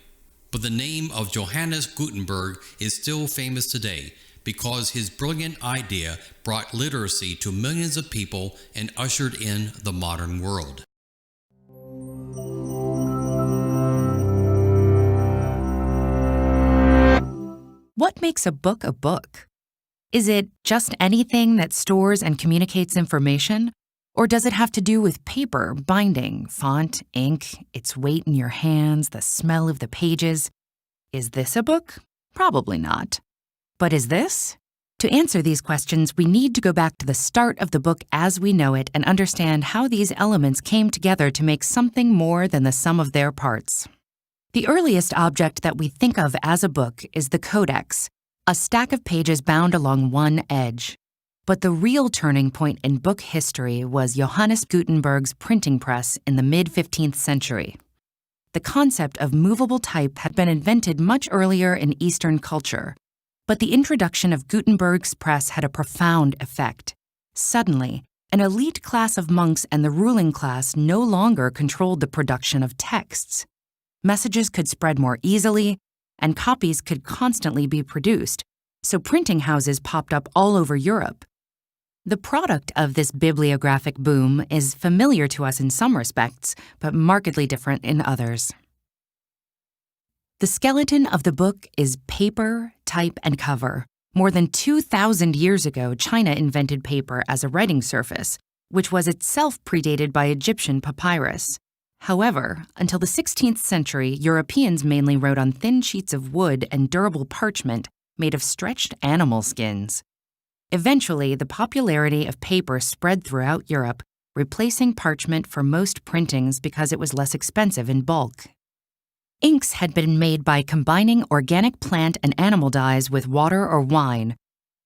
But the name of Johannes Gutenberg is still famous today because his brilliant idea brought literacy to millions of people and ushered in the modern world. What makes a book a book? Is it just anything that stores and communicates information? Or does it have to do with paper, binding, font, ink, its weight in your hands, the smell of the pages? Is this a book? Probably not. But is this? To answer these questions, we need to go back to the start of the book as we know it and understand how these elements came together to make something more than the sum of their parts. The earliest object that we think of as a book is the codex, a stack of pages bound along one edge. But the real turning point in book history was Johannes Gutenberg's printing press in the mid-15th century. The concept of movable type had been invented much earlier in Eastern culture, but the introduction of Gutenberg's press had a profound effect. Suddenly, an elite class of monks and the ruling class no longer controlled the production of texts. Messages could spread more easily, and copies could constantly be produced, so printing houses popped up all over Europe. The product of this bibliographic boom is familiar to us in some respects, but markedly different in others. The skeleton of the book is paper, type, and cover. More than 2,000 years ago, China invented paper as a writing surface, which was itself predated by Egyptian papyrus. However, until the 16th century, Europeans mainly wrote on thin sheets of wood and durable parchment made of stretched animal skins. Eventually, the popularity of paper spread throughout Europe, replacing parchment for most printings because it was less expensive in bulk. Inks had been made by combining organic plant and animal dyes with water or wine,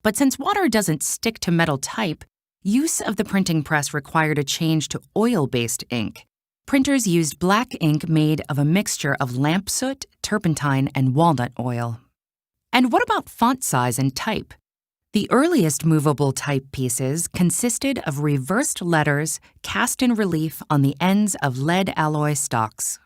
but since water doesn't stick to metal type, use of the printing press required a change to oil-based ink. Printers used black ink made of a mixture of lamp soot, turpentine, and walnut oil. And what about font size and type? The earliest movable type pieces consisted of reversed letters cast in relief on the ends of lead alloy stalks.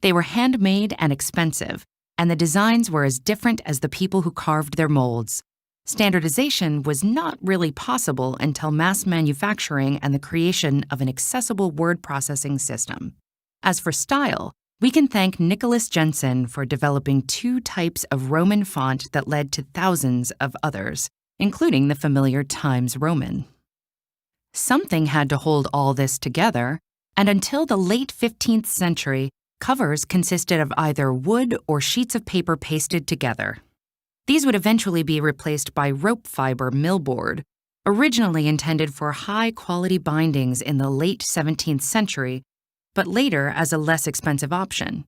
They were handmade and expensive, and the designs were as different as the people who carved their molds. Standardization was not really possible until mass manufacturing and the creation of an accessible word processing system. As for style, we can thank Nicholas Jensen for developing two types of Roman font that led to thousands of others, including the familiar Times Roman. Something had to hold all this together, and until the late 15th century, covers consisted of either wood or sheets of paper pasted together. These would eventually be replaced by rope fiber millboard, originally intended for high-quality bindings in the late 17th century, but later as a less expensive option.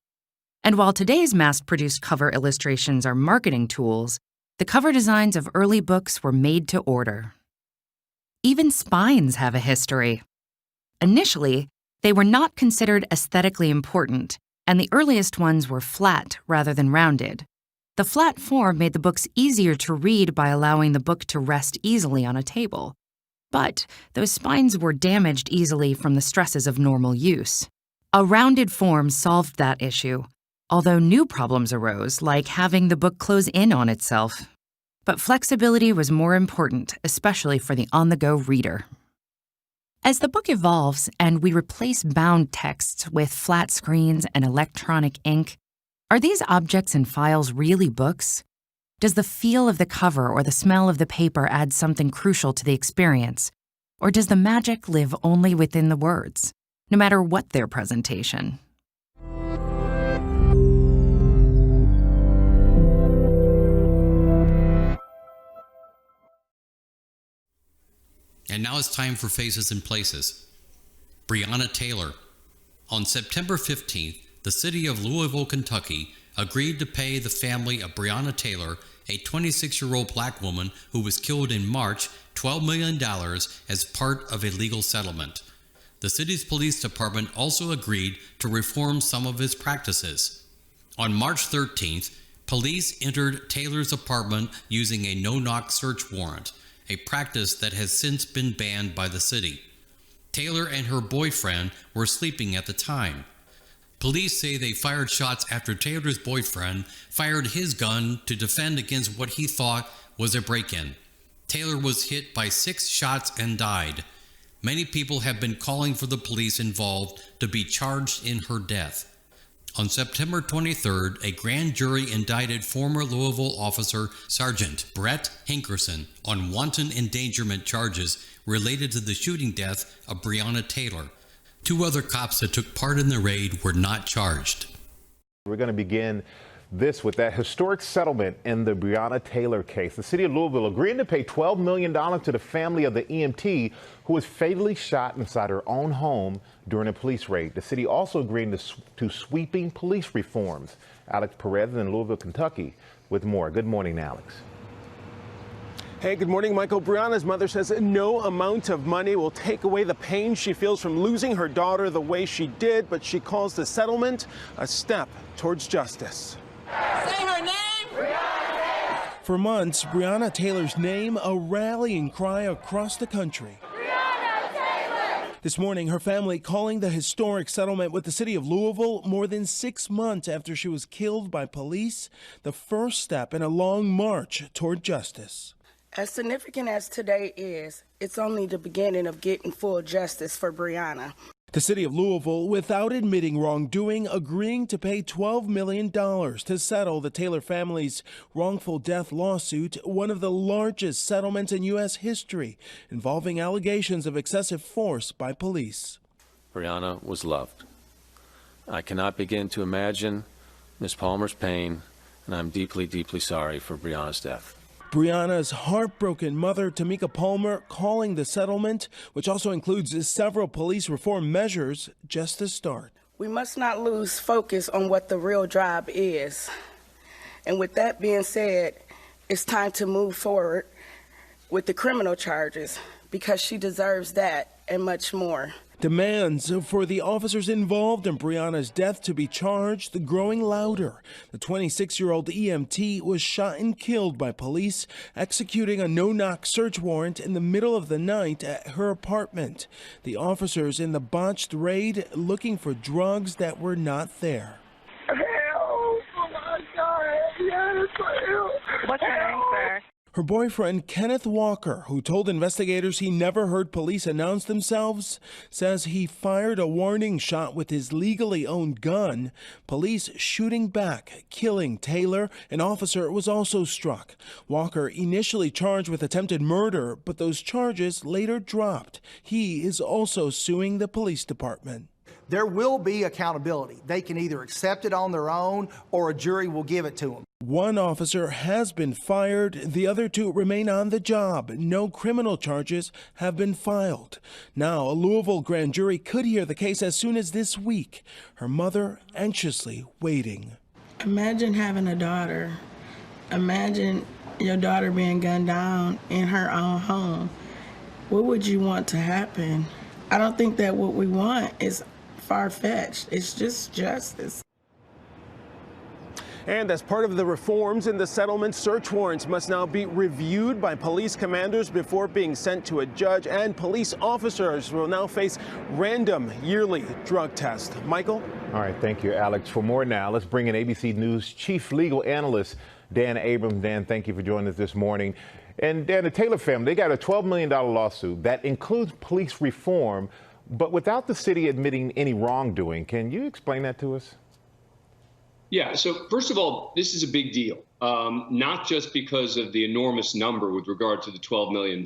And while today's mass-produced cover illustrations are marketing tools, the cover designs of early books were made to order. Even spines have a history. Initially, they were not considered aesthetically important, and the earliest ones were flat rather than rounded. The flat form made the books easier to read by allowing the book to rest easily on a table. But those spines were damaged easily from the stresses of normal use. A rounded form solved that issue, although new problems arose, like having the book close in on itself. But flexibility was more important, especially for the on-the-go reader. As the book evolves and we replace bound texts with flat screens and electronic ink, are these objects and files really books? Does the feel of the cover or the smell of the paper add something crucial to the experience? Or does the magic live only within the words, no matter what their presentation? And now it's time for Faces and Places. Breonna Taylor. On September 15th, the city of Louisville, Kentucky, agreed to pay the family of Breonna Taylor, a 26-year-old black woman who was killed in March, $12 million as part of a legal settlement. The city's police department also agreed to reform some of its practices. On March 13th, police entered Taylor's apartment using a no-knock search warrant, a practice that has since been banned by the city. Taylor and her boyfriend were sleeping at the time. Police say they fired shots after Taylor's boyfriend fired his gun to defend against what he thought was a break-in. Taylor was hit by 6 shots and died. Many people have been calling for the police involved to be charged in her death. On September 23rd, a grand jury indicted former Louisville officer Sergeant Brett Hankerson on wanton endangerment charges related to the shooting death of Breonna Taylor. 2 other cops that took part in the raid were not charged. We're going to begin this with that historic settlement in the Breonna Taylor case. The city of Louisville agreeing to pay $12 million to the family of the EMT who was fatally shot inside her own home during a police raid. The city also agreeing to sweeping police reforms. Alex Perez in Louisville, Kentucky with more. Good morning, Alex. Hey, good morning, Michael. Breonna's mother says no amount of money will take away the pain she feels from losing her daughter the way she did, but she calls the settlement a step towards justice. Say her name! Breonna! For months, Breonna Taylor's name a rallying cry across the country. Breonna Taylor! This morning, her family calling the historic settlement with the city of Louisville more than 6 months after she was killed by police, the first step in a long march toward justice. As significant as today is, it's only the beginning of getting full justice for Breonna. The city of Louisville, without admitting wrongdoing, agreeing to pay $12 million to settle the Taylor family's wrongful death lawsuit, one of the largest settlements in U.S. history, involving allegations of excessive force by police. Breonna was loved. I cannot begin to imagine Ms. Palmer's pain, and I'm deeply, deeply sorry for Breonna's death. Breonna's heartbroken mother, Tamika Palmer, calling the settlement, which also includes several police reform measures, just a start. We must not lose focus on what the real job is. And with that being said, it's time to move forward with the criminal charges because she deserves that and much more. Demands for the officers involved in Breonna's death to be charged growing louder. The 26-year-old EMT was shot and killed by police executing a no-knock search warrant in the middle of the night at her apartment. The officers in the botched raid looking for drugs that were not there. Help! Oh my God! Yes, help! What's your name, sir? Her boyfriend, Kenneth Walker, who told investigators he never heard police announce themselves, says he fired a warning shot with his legally owned gun. Police shooting back, killing Taylor. An officer was also struck. Walker initially charged with attempted murder, but those charges later dropped. He is also suing the police department. there will be accountability. They can either accept it on their own or a jury will give it to them. One officer has been fired. The other 2 remain on the job. No criminal charges have been filed. Now, a Louisville grand jury could hear the case as soon as this week. Her mother anxiously waiting. Imagine having a daughter. Imagine your daughter being gunned down in her own home. What would you want to happen? I don't think that what we want is far-fetched. It's just justice. And as part of the reforms in the settlement, search warrants must now be reviewed by police commanders before being sent to a judge, and police officers will now face random yearly drug tests. Michael? All right, thank you, Alex. For more now, let's bring in ABC News Chief Legal Analyst Dan Abrams. Dan, thank you for joining us this morning. And Dan, the Taylor family, they got a $12 million lawsuit that includes police reform, but without the city admitting any wrongdoing. Can you explain that to us? Yeah, so first of all, this is a big deal, not just because of the enormous number with regard to the $12 million,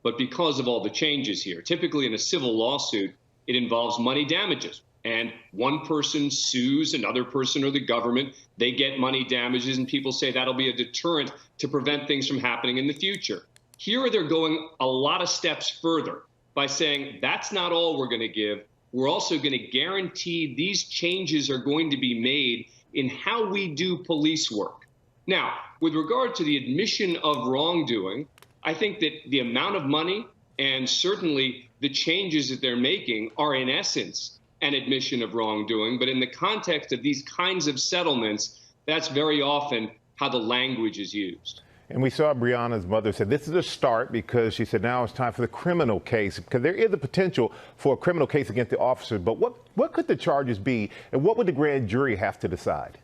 but because of all the changes here. Typically in a civil lawsuit, it involves money damages, and one person sues another person or the government, they get money damages, and people say that'll be a deterrent to prevent things from happening in the future. Here they're going a lot of steps further by saying that's not all we're going to give. We're also going to guarantee these changes are going to be made in how we do police work. Now, with regard to the admission of wrongdoing, I think that the amount of money and certainly the changes that they're making are in essence an admission of wrongdoing. But in the context of these kinds of settlements, that's very often how the language is used. And we saw Breonna's mother said this is a start because she said now it's time for the criminal case, because there is a potential for a criminal case against the officers. But what could the charges be, and what would the grand jury have to decide?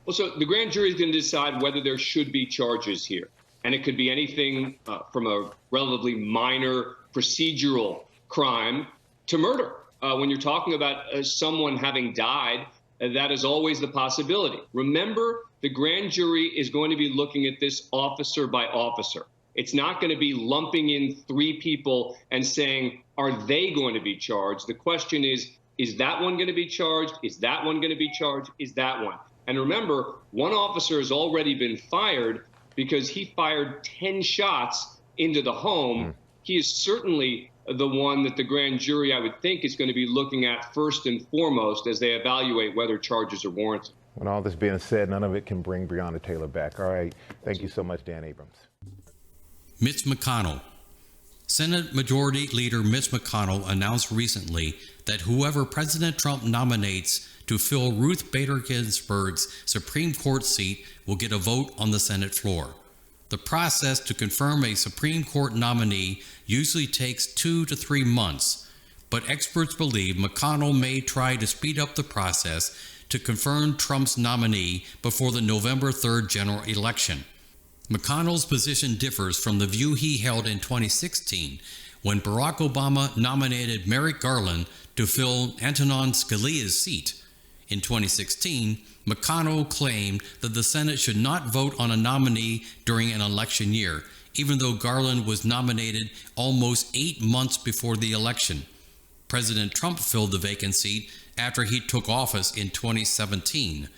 Well, so the grand jury is going to decide whether there should be charges here. And it could be anything from a relatively minor procedural crime to murder. When you're talking about someone having died, that is always the possibility. Remember, the grand jury is going to be looking at this officer by officer. It's not going to be lumping in 3 people and saying, are they going to be charged? The question is that one going to be charged? Is that one going to be charged? Is that one? And remember, one officer has already been fired because he fired 10 shots into the home. He is certainly the one that the grand jury, I would think, is going to be looking at first and foremost as they evaluate whether charges are warranted. When all this being said, none of it can bring Breonna Taylor back. All right. Thank you so much, Dan Abrams. Mitch McConnell. Senate Majority Leader Mitch McConnell announced recently that whoever President Trump nominates to fill Ruth Bader Ginsburg's Supreme Court seat will get a vote on the Senate floor. The process to confirm a Supreme Court nominee usually takes 2 to 3 months, but experts believe McConnell may try to speed up the process to confirm Trump's nominee before the November 3rd general election. McConnell's position differs from the view he held in 2016 when Barack Obama nominated Merrick Garland to fill Antonin Scalia's seat. In 2016, McConnell claimed that the Senate should not vote on a nominee during an election year, even though Garland was nominated almost 8 months before the election. President Trump filled the vacant seat after he took office in 2017.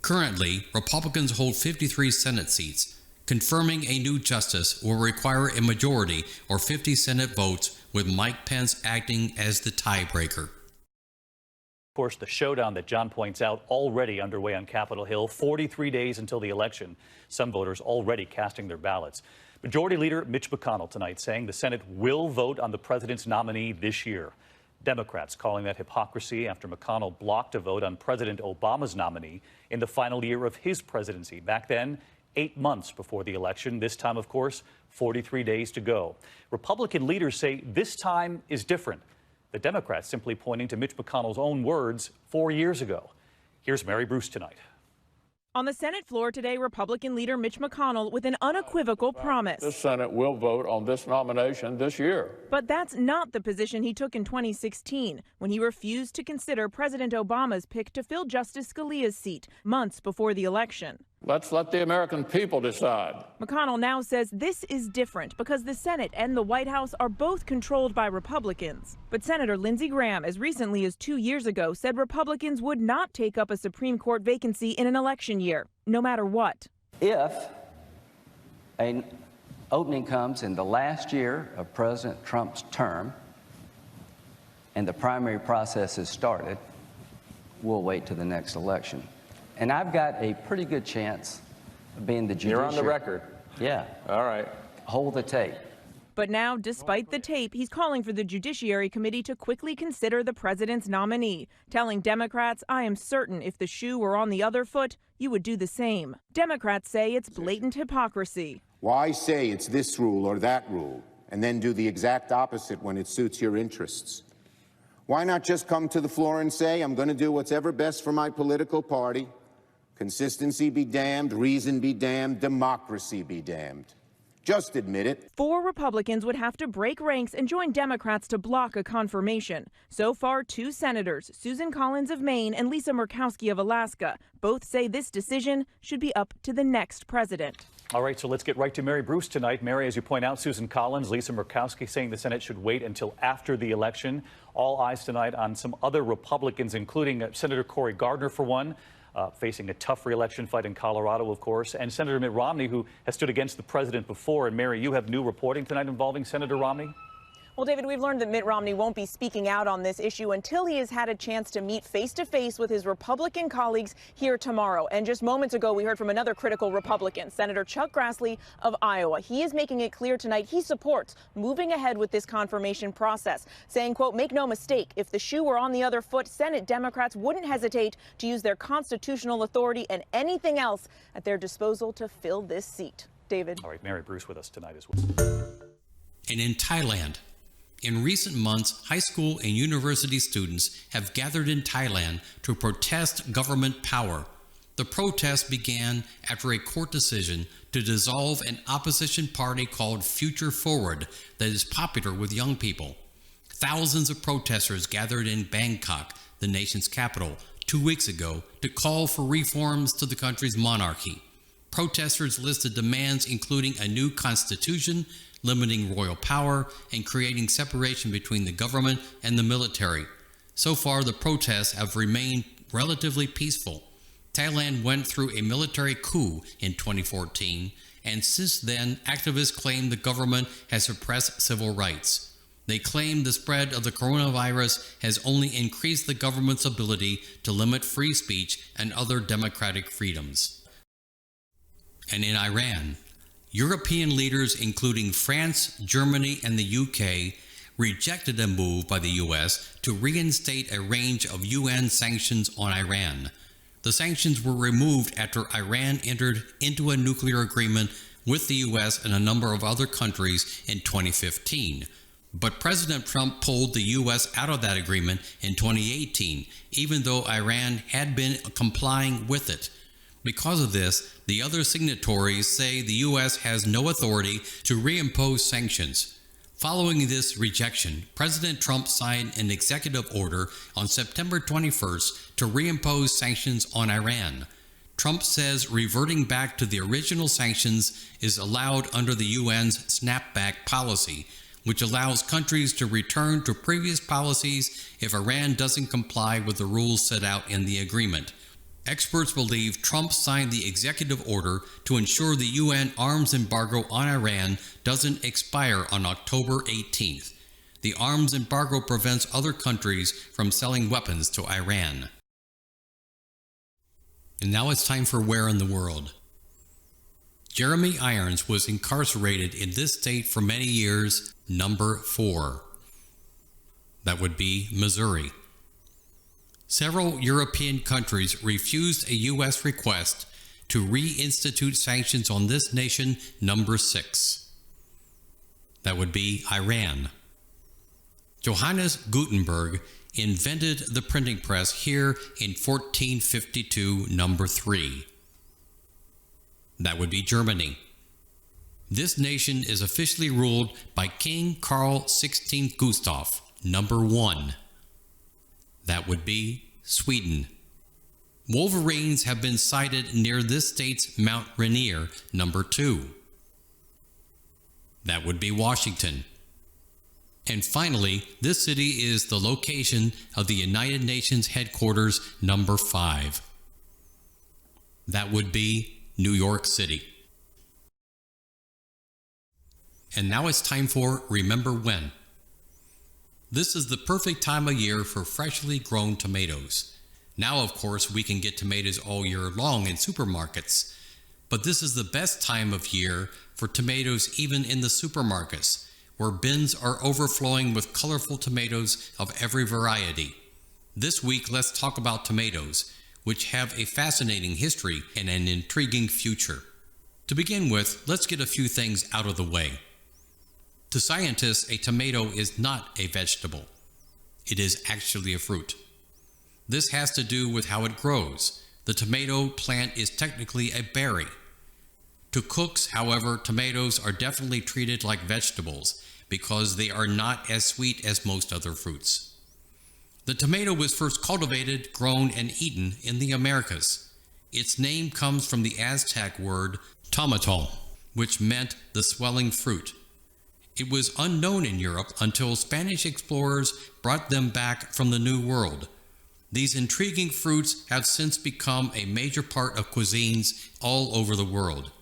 Currently, Republicans hold 53 Senate seats. Confirming a new justice will require a majority or 50 Senate votes, with Mike Pence acting as the tiebreaker. Of course, the showdown that John points out already underway on Capitol Hill, 43 days until the election. Some voters already casting their ballots. Majority Leader Mitch McConnell tonight saying the Senate will vote on the president's nominee this year. Democrats calling that hypocrisy after McConnell blocked a vote on President Obama's nominee in the final year of his presidency. Back then, 8 months before the election. This time, of course, 43 days to go. Republican leaders say this time is different. The Democrats simply pointing to Mitch McConnell's own words 4 years ago. Here's Mary Bruce tonight. On the Senate floor today, Republican leader Mitch McConnell with an unequivocal promise. The Senate will vote on this nomination this year. But that's not the position he took in 2016 when he refused to consider President Obama's pick to fill Justice Scalia's seat months before the election. Let's let the American people decide. McConnell now says this is different because the Senate and the White House are both controlled by Republicans. But Senator Lindsey Graham, as recently as 2 years ago, said Republicans would not take up a Supreme Court vacancy in an election year, no matter what. If an opening comes in the last year of President Trump's term and the primary process has started, we'll wait to the next election. And I've got a pretty good chance of being the judiciary. You're on the record. Yeah. All right. Hold the tape. But now, despite the tape, he's calling for the Judiciary Committee to quickly consider the president's nominee, telling Democrats, I am certain if the shoe were on the other foot, you would do the same. Democrats say it's blatant hypocrisy. Why say it's this rule or that rule, and then do the exact opposite when it suits your interests? Why not just come to the floor and say, I'm going to do what's ever best for my political party? Consistency be damned, reason be damned, democracy be damned. Just admit it. 4 Republicans would have to break ranks and join Democrats to block a confirmation. So far, 2 senators, Susan Collins of Maine and Lisa Murkowski of Alaska, both say this decision should be up to the next president. All right, so let's get right to Mary Bruce tonight. Mary, as you point out, Susan Collins, Lisa Murkowski saying the Senate should wait until after the election. All eyes tonight on some other Republicans, including Senator Cory Gardner, for one, facing a tough re-election fight in Colorado, of course, and Senator Mitt Romney, who has stood against the president before. And Mary, you have new reporting tonight involving Senator Romney? Well, David, we've learned that Mitt Romney won't be speaking out on this issue until he has had a chance to meet face-to-face with his Republican colleagues here tomorrow. And just moments ago, we heard from another critical Republican, Senator Chuck Grassley of Iowa. He is making it clear tonight he supports moving ahead with this confirmation process, saying, quote, make no mistake, if the shoe were on the other foot, Senate Democrats wouldn't hesitate to use their constitutional authority and anything else at their disposal to fill this seat. David. All right, Mary Bruce with us tonight as well. And in Thailand, in recent months, high school and university students have gathered in Thailand to protest government power. The protest began after a court decision to dissolve an opposition party called Future Forward that is popular with young people. Thousands of protesters gathered in Bangkok, the nation's capital, 2 weeks ago to call for reforms to the country's monarchy. Protesters listed demands including a new constitution, limiting royal power, and creating separation between the government and the military. So far, the protests have remained relatively peaceful. Thailand went through a military coup in 2014, and since then, activists claim the government has suppressed civil rights. They claim the spread of the coronavirus has only increased the government's ability to limit free speech and other democratic freedoms. And in Iran, European leaders, including France, Germany, and the UK, rejected a move by the U.S. to reinstate a range of UN sanctions on Iran. The sanctions were removed after Iran entered into a nuclear agreement with the U.S. and a number of other countries in 2015. But President Trump pulled the U.S. out of that agreement in 2018, even though Iran had been complying with it. Because of this, the other signatories say the U.S. has no authority to reimpose sanctions. Following this rejection, President Trump signed an executive order on September 21st to reimpose sanctions on Iran. Trump says reverting back to the original sanctions is allowed under the UN's snapback policy, which allows countries to return to previous policies if Iran doesn't comply with the rules set out in the agreement. Experts believe Trump signed the executive order to ensure the UN arms embargo on Iran doesn't expire on October 18th. The arms embargo prevents other countries from selling weapons to Iran. And now it's time for Where in the World. Jeremy Irons was incarcerated in this state for many years, number 4. That would be Missouri. Several European countries refused a U.S. request to reinstitute sanctions on this nation, number 6. That would be Iran. Johannes Gutenberg invented the printing press here in 1452, number 3. That would be Germany. This nation is officially ruled by King Carl XVI Gustav, number 1. That would be Sweden. Wolverines have been sighted near this state's Mount Rainier, number 2. That would be Washington. And finally, this city is the location of the United Nations headquarters, number 5. That would be New York City. And now it's time for Remember When. This is the perfect time of year for freshly grown tomatoes. Now, of course, we can get tomatoes all year long in supermarkets, but this is the best time of year for tomatoes even in the supermarkets, where bins are overflowing with colorful tomatoes of every variety. This week, let's talk about tomatoes, which have a fascinating history and an intriguing future. To begin with, let's get a few things out of the way. To scientists, a tomato is not a vegetable. It is actually a fruit. This has to do with how it grows. The tomato plant is technically a berry. To cooks, however, tomatoes are definitely treated like vegetables because they are not as sweet as most other fruits. The tomato was first cultivated, grown, and eaten in the Americas. Its name comes from the Aztec word tomatal, which meant the swelling fruit. It was unknown in Europe until Spanish explorers brought them back from the New World. These intriguing fruits have since become a major part of cuisines all over the world.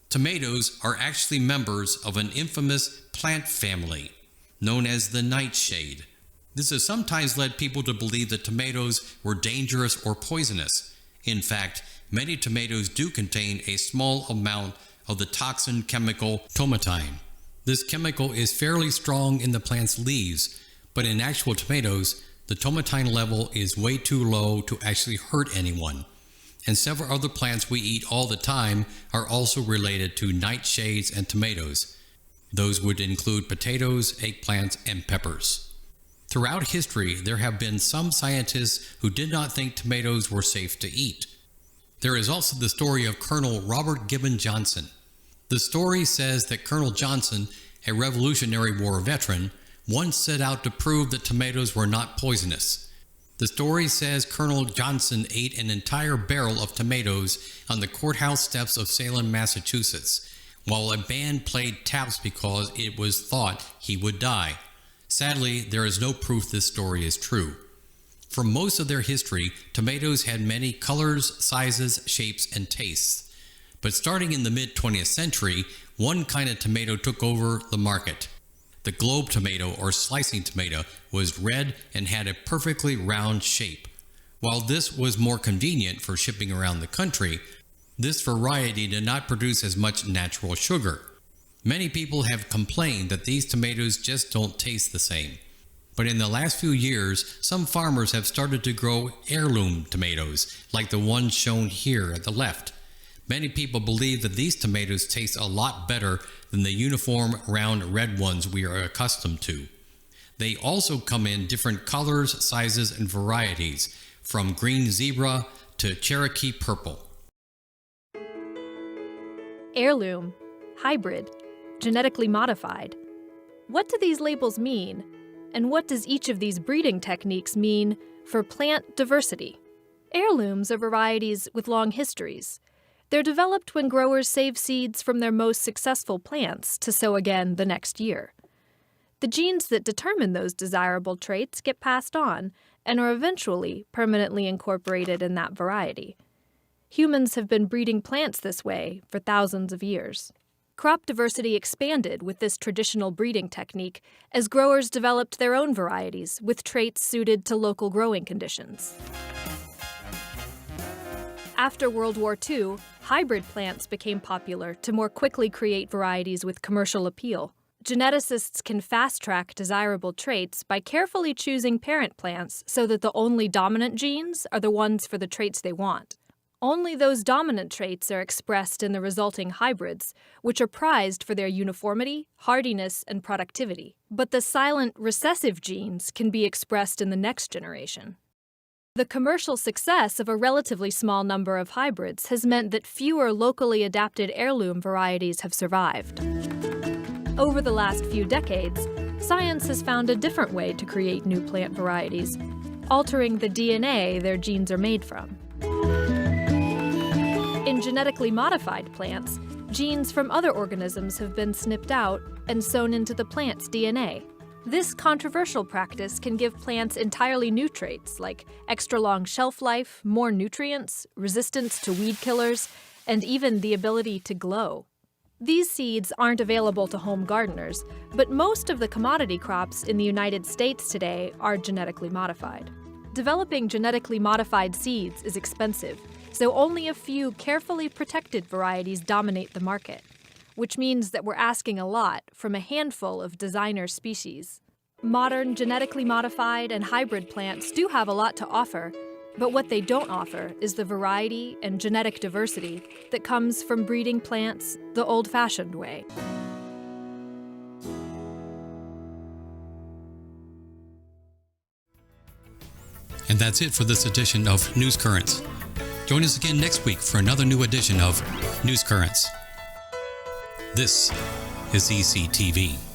Tomatoes are actually members of an infamous plant family known as the nightshade. This has sometimes led people to believe that tomatoes were dangerous or poisonous. In fact, many tomatoes do contain a small amount of the toxin chemical tomatine. This chemical is fairly strong in the plant's leaves, but in actual tomatoes, the tomatine level is way too low to actually hurt anyone. And several other plants we eat all the time are also related to nightshades and tomatoes. Those would include potatoes, eggplants, and peppers. Throughout history, there have been some scientists who did not think tomatoes were safe to eat. There is also the story of Colonel Robert Gibbon Johnson. The story says that Colonel Johnson, a Revolutionary War veteran, once set out to prove that tomatoes were not poisonous. The story says Colonel Johnson ate an entire barrel of tomatoes on the courthouse steps of Salem, Massachusetts, while a band played taps because it was thought he would die. Sadly, there is no proof this story is true. For most of their history, tomatoes had many colors, sizes, shapes, and tastes. But starting in the mid-20th century, one kind of tomato took over the market. The globe tomato, or slicing tomato, was red and had a perfectly round shape. While this was more convenient for shipping around the country, this variety did not produce as much natural sugar. Many people have complained that these tomatoes just don't taste the same. But in the last few years, some farmers have started to grow heirloom tomatoes, like the one shown here at the left. Many people believe that these tomatoes taste a lot better than the uniform round red ones we are accustomed to. They also come in different colors, sizes, and varieties, from green zebra to Cherokee purple. Heirloom, hybrid, genetically modified. What do these labels mean? And what does each of these breeding techniques mean for plant diversity? Heirlooms are varieties with long histories. They're developed when growers save seeds from their most successful plants to sow again the next year. The genes that determine those desirable traits get passed on and are eventually permanently incorporated in that variety. Humans have been breeding plants this way for thousands of years. Crop diversity expanded with this traditional breeding technique as growers developed their own varieties with traits suited to local growing conditions. After World War II, hybrid plants became popular to more quickly create varieties with commercial appeal. Geneticists can fast-track desirable traits by carefully choosing parent plants so that the only dominant genes are the ones for the traits they want. Only those dominant traits are expressed in the resulting hybrids, which are prized for their uniformity, hardiness, and productivity. But the silent recessive genes can be expressed in the next generation. The commercial success of a relatively small number of hybrids has meant that fewer locally adapted heirloom varieties have survived. Over the last few decades, science has found a different way to create new plant varieties. altering the DNA their genes are made from. In genetically modified plants, genes from other organisms have been snipped out and sewn into the plant's DNA. This controversial practice can give plants entirely new traits like extra long shelf life, more nutrients, resistance to weed killers, and even the ability to glow. These seeds aren't available to home gardeners, but most of the commodity crops in the United States today are genetically modified. Developing genetically modified seeds is expensive, so only a few carefully protected varieties dominate the market, which means that we're asking a lot from a handful of designer species. Modern genetically modified and hybrid plants do have a lot to offer, but what they don't offer is the variety and genetic diversity that comes from breeding plants the old-fashioned way. And that's it for this edition of NewsCurrents. Join us again next week for another new edition of NewsCurrents. This is ECTV.